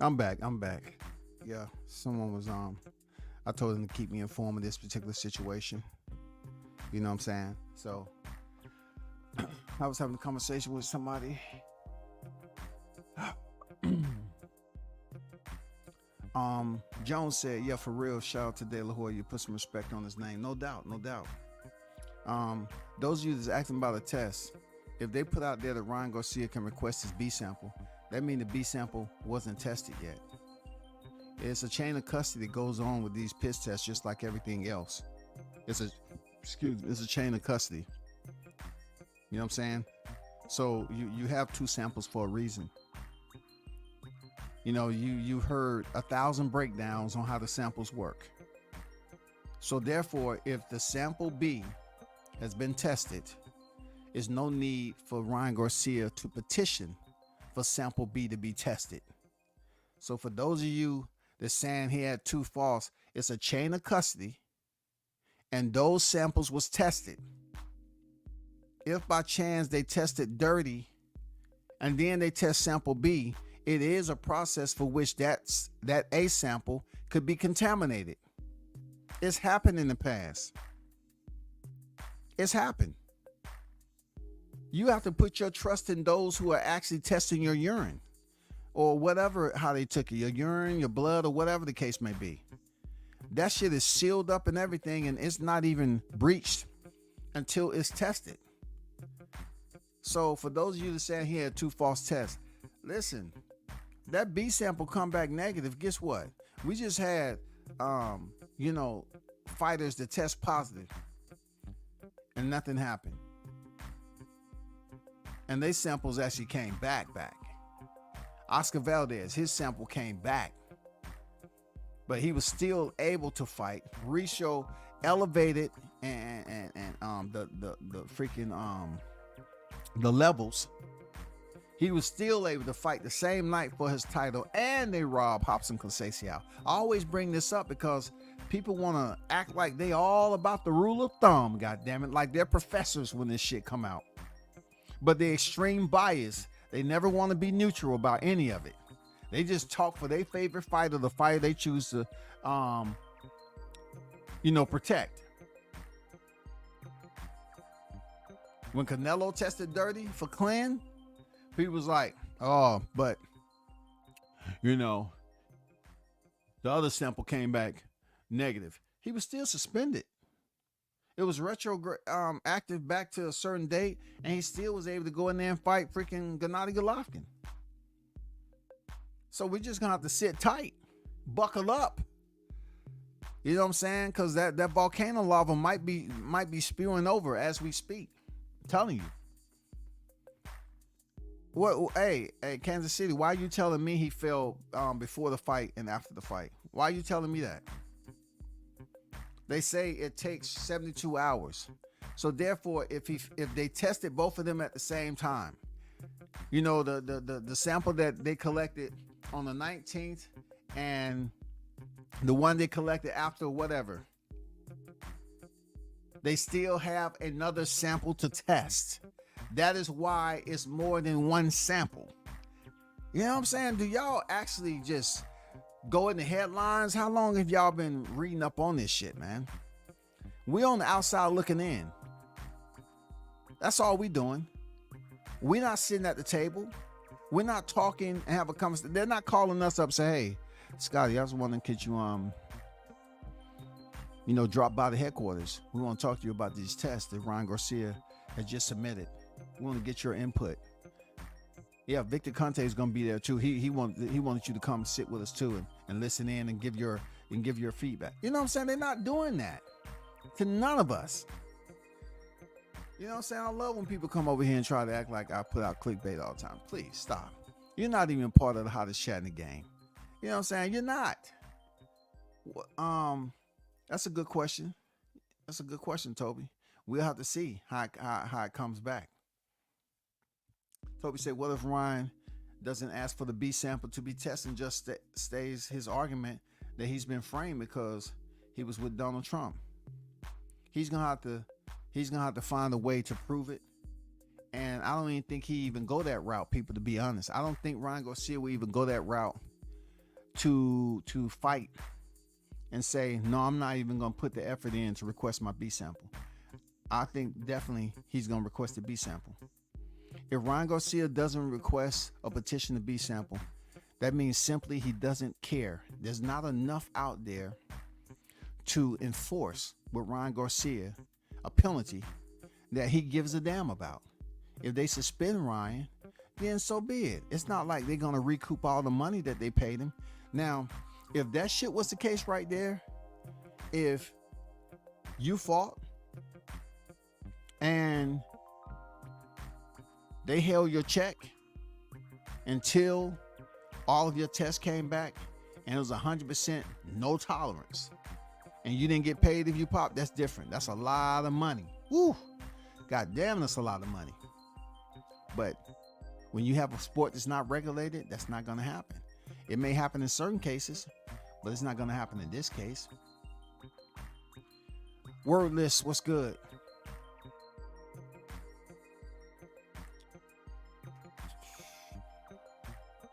I'm back. Yeah, someone was I told them to keep me informed of this particular situation. You know what I'm saying? So I was having a conversation with somebody. Jones said, yeah, for real, shout out to De La Hoya. You put some respect on his name. No doubt. Those of you that's asking about a test, if they put out there that Ryan Garcia can request his B sample, that means the B sample wasn't tested yet. It's a chain of custody that goes on with these piss tests, just like everything else. It's a chain of custody. You know what I'm saying? So you have two samples for a reason. You know, you heard 1,000 breakdowns on how the samples work. So therefore, if the sample B has been tested, there's no need for Ryan Garcia to petition for sample B to be tested. So for those of you that's saying he had two false, it's a chain of custody, and those samples was tested. If by chance they tested dirty and then they test sample B, it is a process for which that A sample could be contaminated. It's happened in the past. It's happened. You have to put your trust in those who are actually testing your urine or whatever, how they took it, your urine, your blood, or whatever the case may be. That shit is sealed up and everything, and it's not even breached until it's tested. So for those of you that say he had two false tests, listen, that B sample come back negative. Guess what? We just had, fighters that test positive and nothing happened. And they samples actually came back. Oscar Valdez, his sample came back, but he was still able to fight. Risho elevated and the freaking the levels. He was still able to fight the same night for his title, and they robbed Robson Conceição. I always bring this up because people want to act like they all about the rule of thumb, goddammit, like they're professors when this shit come out. But the extreme bias, they never want to be neutral about any of it. They just talk for their favorite fighter, the fighter they choose to, protect. When Canelo tested dirty for Clan, people was like, oh, but, the other sample came back negative. He was still suspended. It was active back to a certain date, and he still was able to go in there and fight freaking Gennady Golovkin. So we're just gonna have to sit tight, buckle up. You know what I'm saying? Because that volcano lava might be spewing over as we speak. I'm telling you. What? Hey, Kansas City, why are you telling me he fell before the fight and after the fight? Why are you telling me that? They say it takes 72 hours. So therefore, if they tested both of them at the same time, the sample that they collected on the 19th and the one they collected after whatever, they still have another sample to test. That is why it's more than one sample. You know what I'm saying? Do y'all actually just go in the headlines? How long have y'all been reading up on this shit, man? We on the outside looking in. That's all we doing. We're not sitting at the table. We're not talking and have a conversation. They're not calling us up, say, hey, Scotty, I was wondering, could you drop by the headquarters? We want to talk to you about these tests that Ryan Garcia has just submitted. We want to get your input. Yeah, Victor Conte is going to be there too. He wanted you to come sit with us too and listen in and give your feedback. You know what I'm saying? They're not doing that to none of us. You know what I'm saying? I love when people come over here and try to act like I put out clickbait all the time. Please stop. You're not even part of the hottest chat in the game. You know what I'm saying? You're not. That's a good question. That's a good question, Toby. We'll have to see how it comes back. Toby said, what if Ryan doesn't ask for the B sample to be tested and just stays his argument that he's been framed because he was with Donald Trump? He's gonna have to find a way to prove it. And I don't even think he even go that route, people, to be honest. I don't think Ryan Garcia will even go that route to fight and say, no, I'm not even going to put the effort in to request my B sample. I think definitely he's going to request a B sample. If Ryan Garcia doesn't request a petition to B sample, that means simply he doesn't care. There's not enough out there to enforce with Ryan Garcia a penalty that he gives a damn about. If they suspend Ryan, then so be it. It's not like they're going to recoup all the money that they paid him. Now, if that shit was the case right there, if you fought and they held your check until all of your tests came back and it was 100% no tolerance and you didn't get paid if you popped, that's different. That's a lot of money. Woo! God damn, that's a lot of money. But when you have a sport that's not regulated, that's not going to happen. It may happen in certain cases, but it's not going to happen in this case. Wordless, what's good?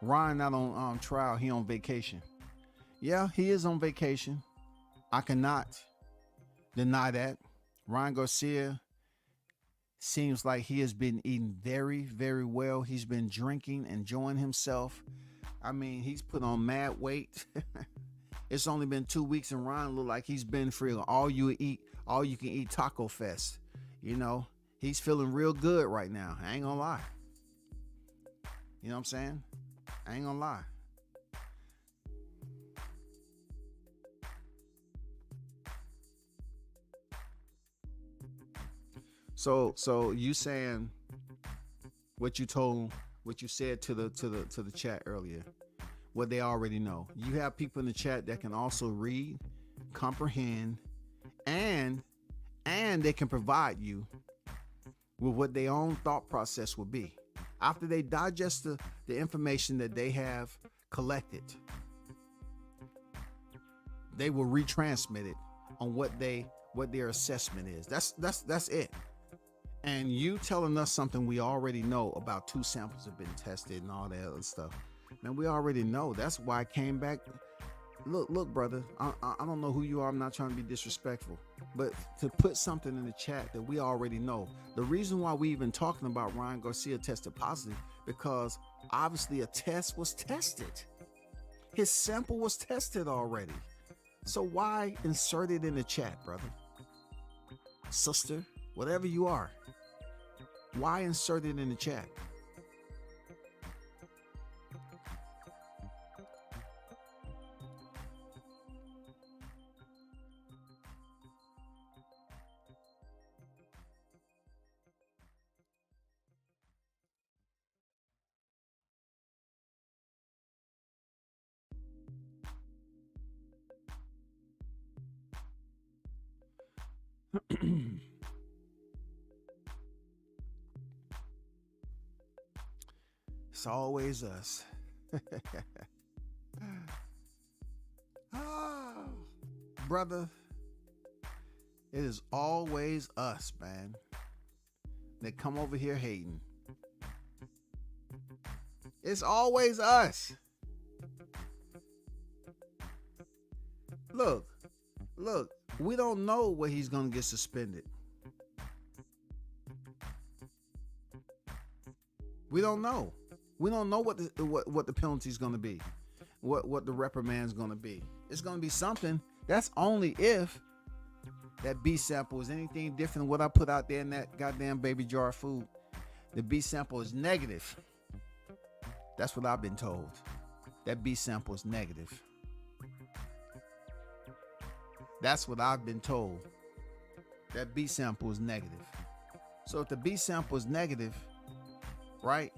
Ryan not on trial, he on vacation. Yeah, he is on vacation. I cannot deny that. Ryan Garcia seems like he has been eating very, very well. He's been drinking, enjoying himself. I mean, he's put on mad weight. It's only been 2 weeks and Ryan look like he's been free. All you can eat taco fest. You know, he's feeling real good right now. I ain't gonna lie. You know what I'm saying? I ain't gonna lie. So you saying what you said to the chat earlier, what they already know. You have people in the chat that can also read, comprehend, and they can provide you with what their own thought process will be. After they digest the information that they have collected, they will retransmit it on what their assessment is. That's it. And you telling us something we already know about 2 samples have been tested and all that other stuff. Man, we already know. That's why I came back. Look, brother, I don't know who you are. I'm not trying to be disrespectful, but to put something in the chat that we already know. The reason why we even talking about Ryan Garcia tested positive, because obviously a test was tested. His sample was tested already. So why insert it in the chat, brother, sister, whatever you are? Why insert it in the chat? It's always us. Brother, it is always us, man. They come over here hating. It's always us. Look, we don't know where he's gonna get suspended. We don't know. We don't know what the penalty is going to be, what the reprimand is going to be. It's going to be something. That's only if that B sample is anything different than what I put out there in that goddamn baby jar of food. The B sample is negative. That's what I've been told. That B sample is negative. That's what I've been told. That B sample is negative. So if the B sample is negative, right?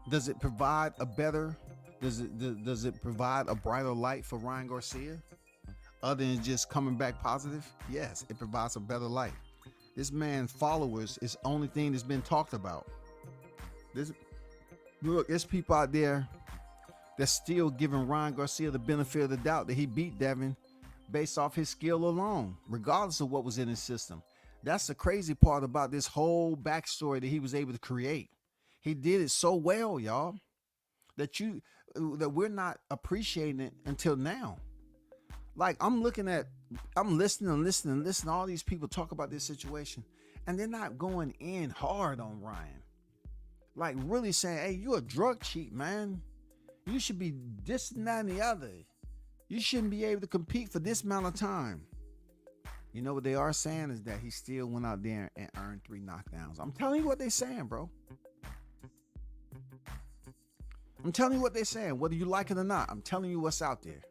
Does it provide a brighter light for Ryan Garcia other than just coming back positive? Yes, it provides a better light. This man's followers is the only thing that's been talked about. There's people out there that's still giving Ryan Garcia the benefit of the doubt that he beat Devin based off his skill alone, regardless of what was in his system. That's the crazy part about this whole backstory that he was able to create. He did it so well, y'all. that we're not appreciating it until now. Like I'm listening to all these people talk about this situation, and they're not going in hard on Ryan. Like really saying, hey, you're a drug cheat, man. You should be this and that and the other. You shouldn't be able to compete for this amount of time. You know what they are saying is that he still went out there and earned 3 knockdowns. I'm telling you what they're saying, bro. I'm telling you what they're saying, whether you like it or not. I'm telling you what's out there.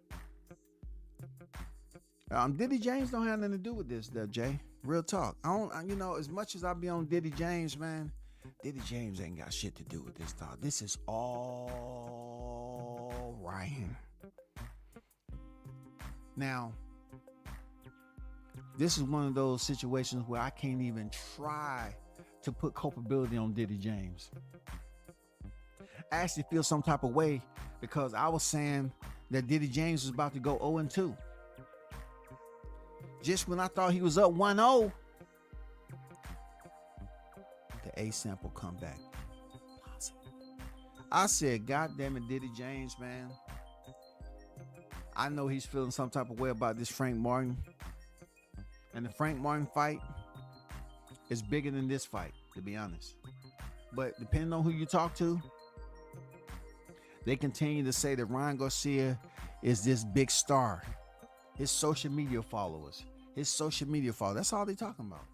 Diddy James don't have nothing to do with this, though, Jay. Real talk. As much as I be on Diddy James, man, Diddy James ain't got shit to do with this, dog. This is all Ryan. Now, this is one of those situations where I can't even try to put culpability on Diddy James. I actually feel some type of way because I was saying that Diddy James was about to go 0-2. Just when I thought he was up 1-0, the A sample come back. I said, God damn it, Diddy James, man. I know he's feeling some type of way about this Frank Martin. And the Frank Martin fight is bigger than this fight, to be honest. But depending on who you talk to, they continue to say that Ryan Garcia is this big star. His social media followers. That's all they're talking about.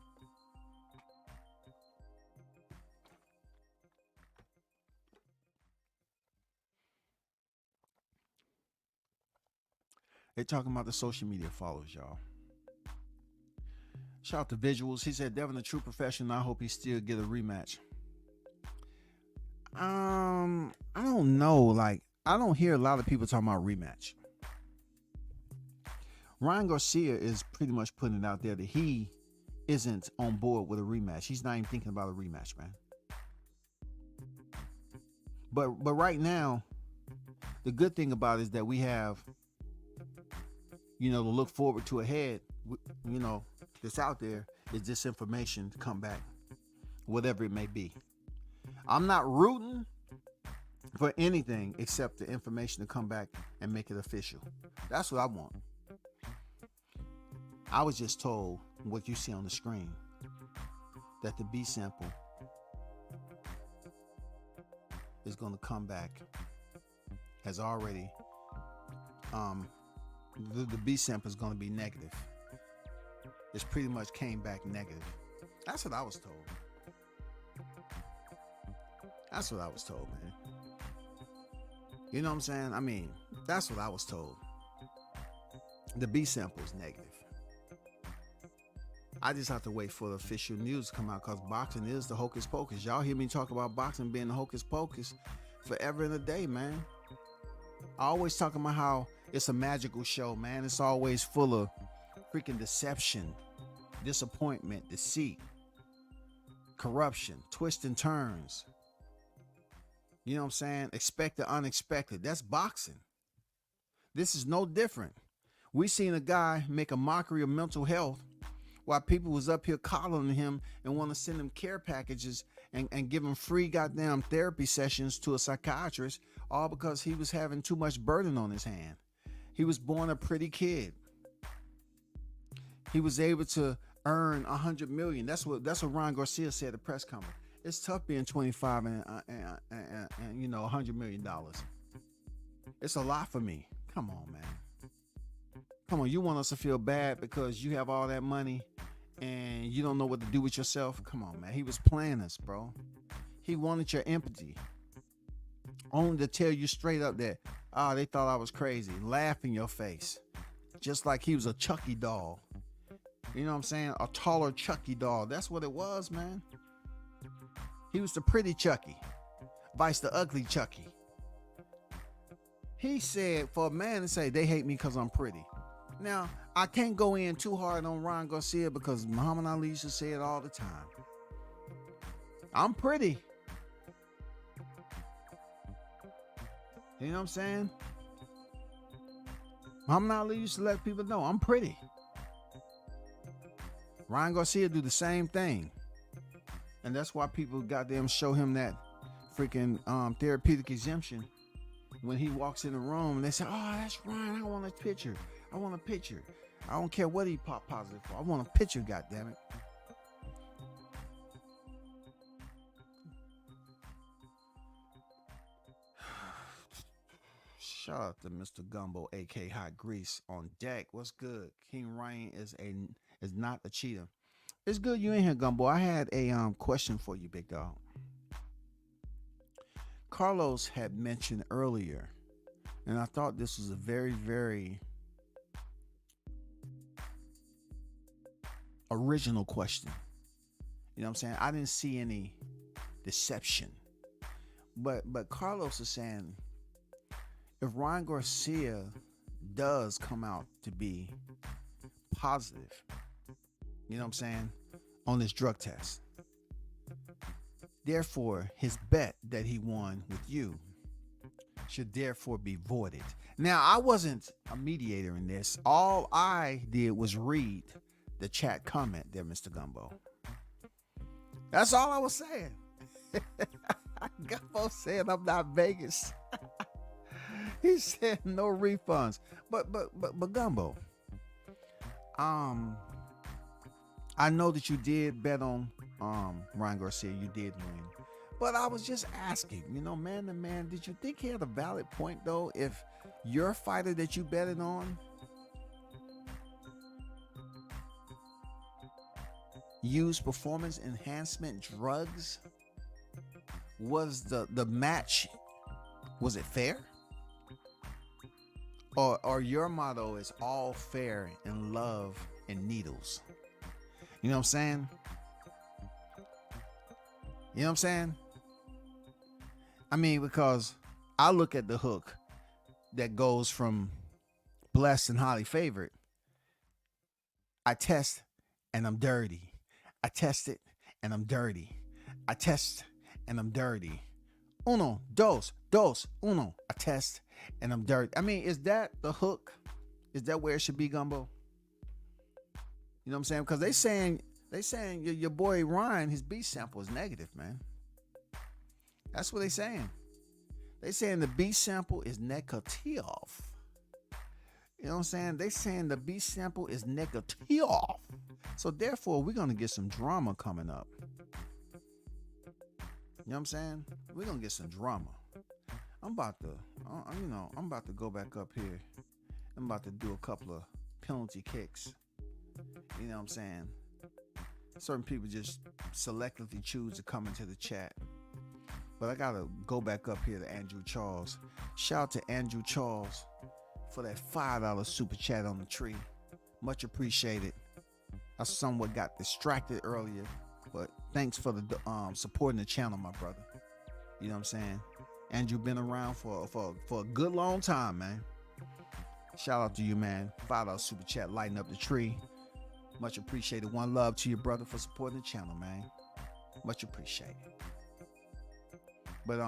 They're talking about the social media followers, y'all. Shout out to Visuals. He said, Devin, a true professional. I hope he still get a rematch. I don't know. Like, I don't hear a lot of people talking about rematch. Ryan Garcia is pretty much putting it out there that he isn't on board with a rematch. He's not even thinking about a rematch, man. But right now, the good thing about it is that we have, to look forward to ahead, that's out there is this information to come back, whatever it may be. I'm not rooting for anything except the information to come back and make it official. That's what I want. I was just told what you see on the screen, that the B sample is going to come back, has already, the B sample is going to be negative. It's pretty much came back negative. That's what I was told. Man. You know what I'm saying? I mean, that's what I was told. The B sample is negative. I just have to wait for the official news to come out because boxing is the hocus pocus. Y'all hear me talk about boxing being the hocus pocus forever and a day, man. I always talk about how it's a magical show, man. It's always full of freaking deception, disappointment, deceit, corruption, twists and turns. You know what I'm saying? Expect the unexpected. That's boxing. This is no different. We seen a guy make a mockery of mental health while people was up here coddling him and want to send him care packages and give him free goddamn therapy sessions to a psychiatrist, all because he was having too much burden on his hand. He was born a pretty kid. He was able to earn $100 million. That's what Ryan Garcia said at the press conference. It's tough being 25 and $100 million. It's a lot for me. Come on, man. Come on, you want us to feel bad because you have all that money and you don't know what to do with yourself? Come on, man. He was playing us, bro. He wanted your empathy. Only to tell you straight up that, they thought I was crazy. Laugh in your face. Just like he was a Chucky doll. You know what I'm saying? A taller Chucky doll. That's what it was, man. He was the pretty Chucky. Vice the ugly Chucky. He said, for a man to say they hate me because I'm pretty. Now, I can't go in too hard on Ryan Garcia because Muhammad Ali used to say it all the time. I'm pretty. You know what I'm saying? Muhammad Ali used to let people know I'm pretty. Ryan Garcia do the same thing. And that's why people goddamn show him that freaking therapeutic exemption when he walks in the room and they say, "Oh, that's Ryan. I want a picture. I want a picture. I don't care what he pop positive for. I want a picture, goddammit." Shout out to Mr. Gumbo, aka Hot Grease, on deck. What's good? King Ryan is not a cheater. It's good you in here, Gumbo. I had a question for you, big dog. Carlos had mentioned earlier, and I thought this was a very, very original question. You know what I'm saying? I didn't see any deception. But Carlos is saying, if Ryan Garcia does come out to be positive, you know what I'm saying, on this drug test, therefore his bet that he won with you should therefore be voided. Now, I wasn't a mediator in this. All I did was read the chat comment there, Mr. Gumbo. That's all I was saying. Gumbo said I'm not Vegas. He said no refunds. But Gumbo, I know that you did bet on Ryan Garcia. You did win. But I was just asking, you know, man to man, did you think he had a valid point though? If your fighter that you betted on used performance enhancement drugs, was the match, was it fair? Or your motto is all fair in love and needles? You know what I'm saying? You know what I'm saying? I mean, because I look at the hook that goes from blessed and highly favored. I test and I'm dirty. I test it and I'm dirty. I test and I'm dirty. Uno, dos, uno. I test and I'm dirty. I mean, is that the hook? Is that where it should be, Gumbo? You know what I'm saying? Because they saying your boy Ryan, his B sample is negative, man. That's what they saying. They saying the B sample is negative. You know what I'm saying? They saying the B sample is negative. So therefore, we're gonna get some drama coming up. You know what I'm saying? We're gonna get some drama. I'm about to go back up here. I'm about to do a couple of penalty kicks. You know what I'm saying? Certain people just selectively choose to come into the chat. But I gotta go back up here to Andrew Charles. Shout out to Andrew Charles for that $5 super chat on the tree. Much appreciated. I somewhat got distracted earlier, but thanks for the supporting the channel, my brother. You know what I'm saying? Andrew been around for a good long time, man. Shout out to you, man. $5 super chat lighting up the tree. Much appreciated. One love to your brother for supporting the channel, man. Much appreciated. But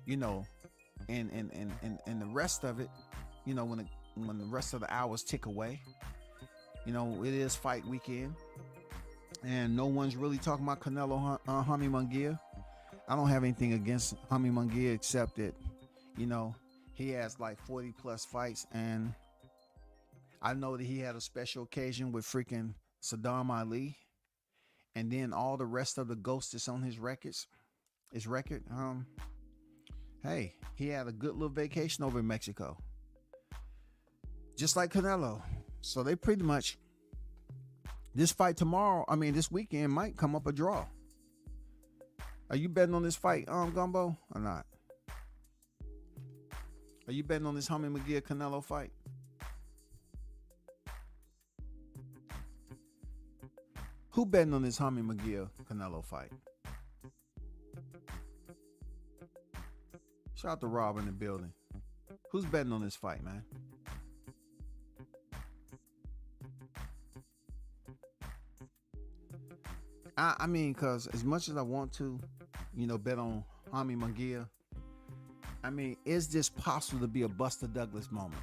you know, and the rest of it, you know, when the rest of the hours tick away, you know, it is fight weekend, and no one's really talking about Canelo, Jaime Munguia. I don't have anything against Jaime Munguia except that, you know, he has like 40 plus fights, and I know that he had a special occasion with freaking Saddam Ali, and then all the rest of the ghosts that's on his record. Hey, he had a good little vacation over in Mexico, just like Canelo. So they pretty much, this weekend might come up a draw. Are you betting on this fight, Gumbo, or not? Are you betting on this Jaime Munguia Canelo fight? Who betting on this Jaime Munguia Canelo fight? Shout out to Rob in the building. Who's betting on this fight, man? I mean, because as much as I want to, you know, bet on Jaime Munguia, I mean, is this possible to be a Buster Douglas moment?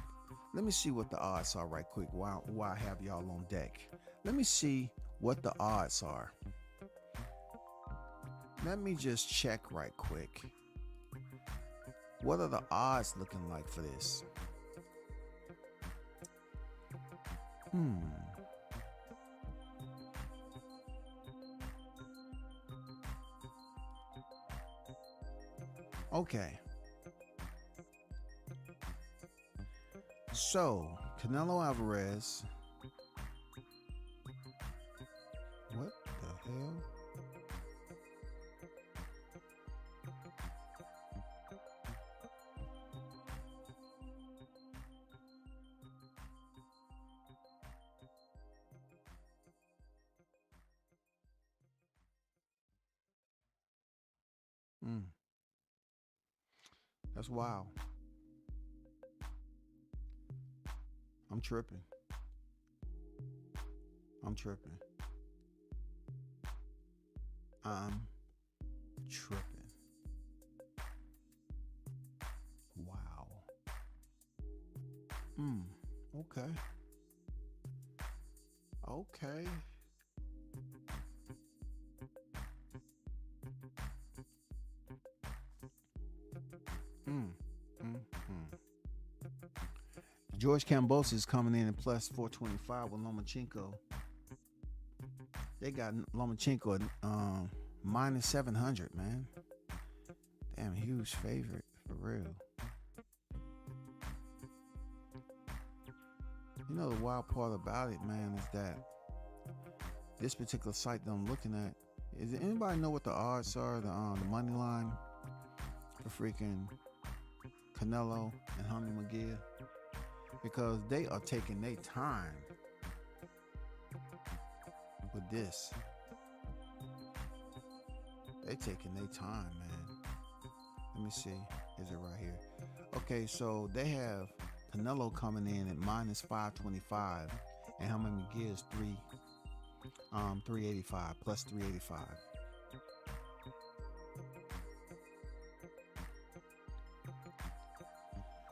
Let me see what the odds are right quick while I have y'all on deck. Let me see what the odds are. Let me just check right quick. What are the odds looking like for this? Okay. So, Canelo Alvarez. What the hell? That's wild. I'm tripping. I'm tripping. Wow. Okay. Okay. George Kambosos is coming in at plus 425 with Lomachenko. They got Lomachenko at minus 700, man. Damn, huge favorite, for real. You know, the wild part about it, man, is that this particular site that I'm looking at, is anybody know what the odds are, the money line for freaking Canelo and Jaime Munguia? Because they are taking their time with this. They taking their time, man. Let me see. Is it right here? Okay, so they have Canelo coming in at minus 525, and Jaime Munguia is 385 plus 385.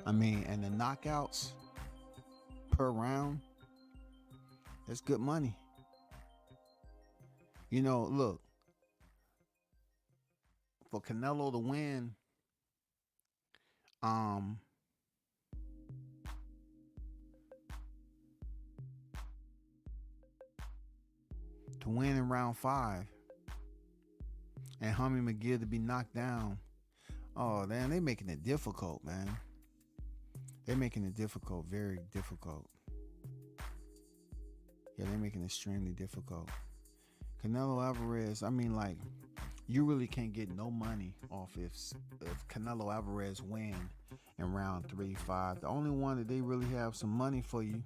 I mean, and the knockouts per round, that's good money. You know, look, for Canelo to win, in round 5, and Jaime Munguia to be knocked down, oh damn, they making it difficult, man. They're making it difficult, very difficult. Yeah, they're making it extremely difficult. Canelo Alvarez, I mean, like, you really can't get no money off if Canelo Alvarez win in round 3, 5. The only one that they really have some money for you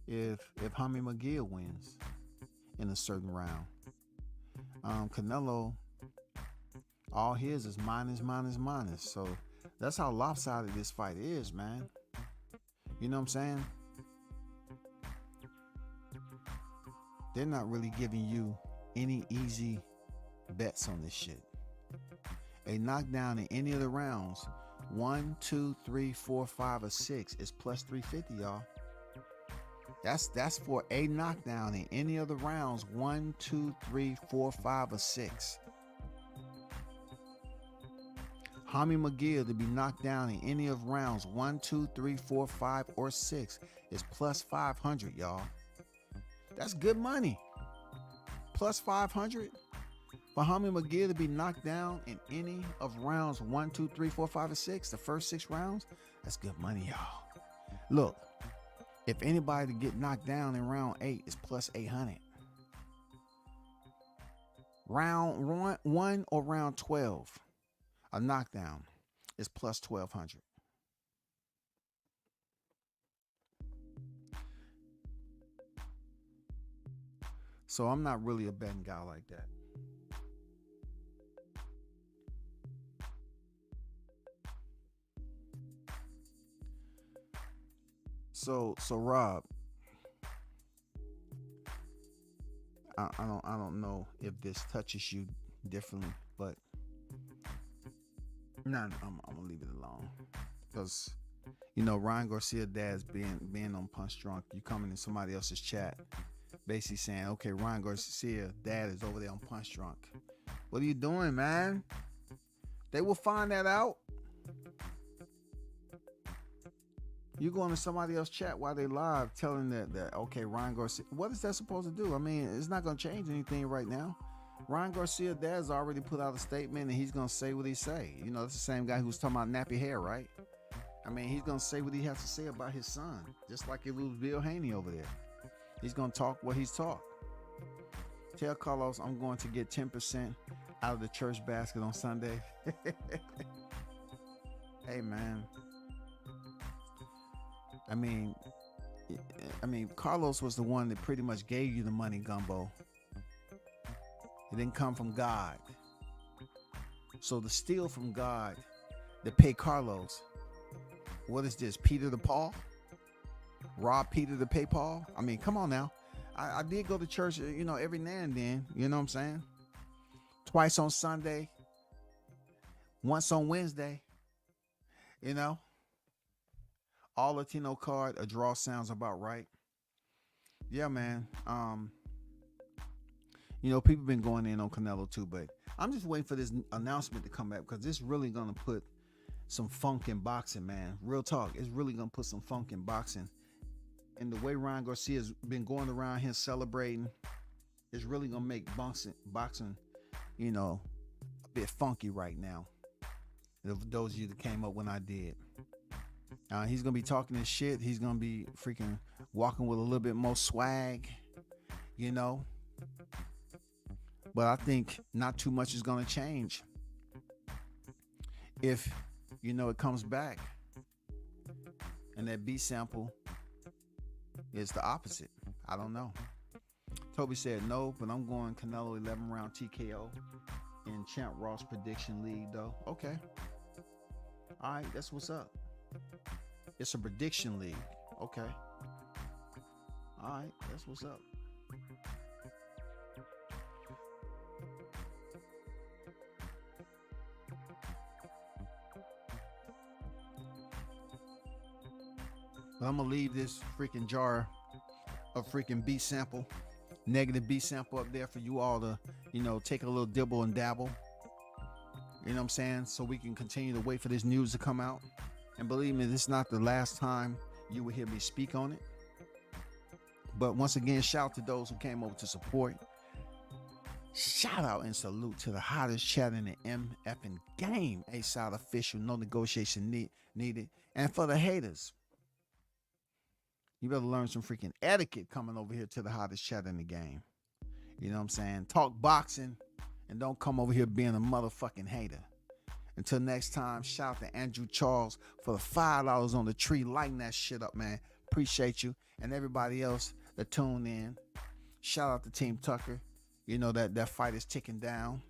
if Jaime Munguia wins in a certain round. Canelo, all his is minus. So that's how lopsided this fight is, man. You know what I'm saying? They're not really giving you any easy bets on this shit. A knockdown in any of the rounds, 1, 2, 3, 4, 5, or 6 is plus 350, y'all. That's for a knockdown in any of the rounds, 1, 2, 3, 4, 5, or 6. Jaime Munguia to be knocked down in any of rounds 1, 2, 3, 4, 5, or 6 is plus 500, y'all. That's good money. Plus 500 for Jaime Munguia to be knocked down in any of rounds 1, 2, 3, 4, 5, or 6, the first 6 rounds. That's good money, y'all. Look, if anybody to get knocked down in round 8 is plus 800. Round 1 or round 12, a knockdown is plus 1,200. So I'm not really a betting guy like that. So Rob, I don't know if this touches you differently, but I'm gonna leave it alone, because you know Ryan Garcia dad's being on Punch Drunk. You coming in somebody else's chat, basically saying, okay, Ryan Garcia dad is over there on Punch Drunk. What are you doing, man? They will find that out. You go into somebody else's chat while they live telling that okay, Ryan Garcia, what is that supposed to do? I mean, it's not going to change anything right now. Ryan Garcia dad's already put out a statement and he's going to say what he say. You know, it's the same guy who was talking about nappy hair, right? I mean, he's going to say what he has to say about his son, just like it was Bill Haney over there. He's going to talk what he's taught. Tell Carlos I'm going to get 10% out of the church basket on Sunday. Hey, man. I mean, Carlos was the one that pretty much gave you the money, Gumbo. It didn't come from God. So to steal from God to pay Carlos, what is this, Peter to Paul? Rob Peter to pay Paul? I mean, come on now. I did go to church, you know, every now and then, you know what I'm saying? Twice on Sunday, once on Wednesday, you know? All Latino card, a draw sounds about right. Yeah, man. You know, people been going in on Canelo too, but I'm just waiting for this announcement to come back because it's really gonna put some funk in boxing, man. Real talk, it's really gonna put some funk in boxing. And the way Ryan Garcia's been going around here celebrating, it's really gonna make boxing, you know, a bit funky right now. Those of you that came up when I did. He's gonna be talking his shit. He's gonna be freaking walking with a little bit more swag, you know. But I think not too much is gonna change if, you know, it comes back and that B sample is the opposite. I don't know. Toby said no, but I'm going Canelo 11 round TKO in Champ Ross prediction league though. Okay. All right, that's what's up. It's a prediction league. Okay. All right, that's what's up. But I'm gonna leave this freaking jar of freaking B sample, negative B sample up there for you all to, you know, take a little dibble and dabble. You know what I'm saying? So we can continue to wait for this news to come out. And believe me, this is not the last time you will hear me speak on it. But once again, shout out to those who came over to support. Shout out and salute to the hottest chat in the MFing game. A-side official, no negotiation needed. And for the haters, you better learn some freaking etiquette coming over here to the hottest chat in the game. You know what I'm saying? Talk boxing and don't come over here being a motherfucking hater. Until next time, shout out to Andrew Charles for the $5 on the tree. Lighting that shit up, man. Appreciate you. And everybody else that tuned in. Shout out to Team Tucker. You know that fight is ticking down.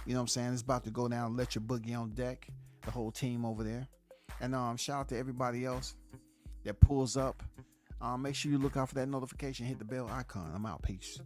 You know what I'm saying? It's about to go down. Let your boogie on deck. The whole team over there. And shout out to everybody else that pulls up. Make sure you look out for that notification. Hit the bell icon. I'm out. Peace.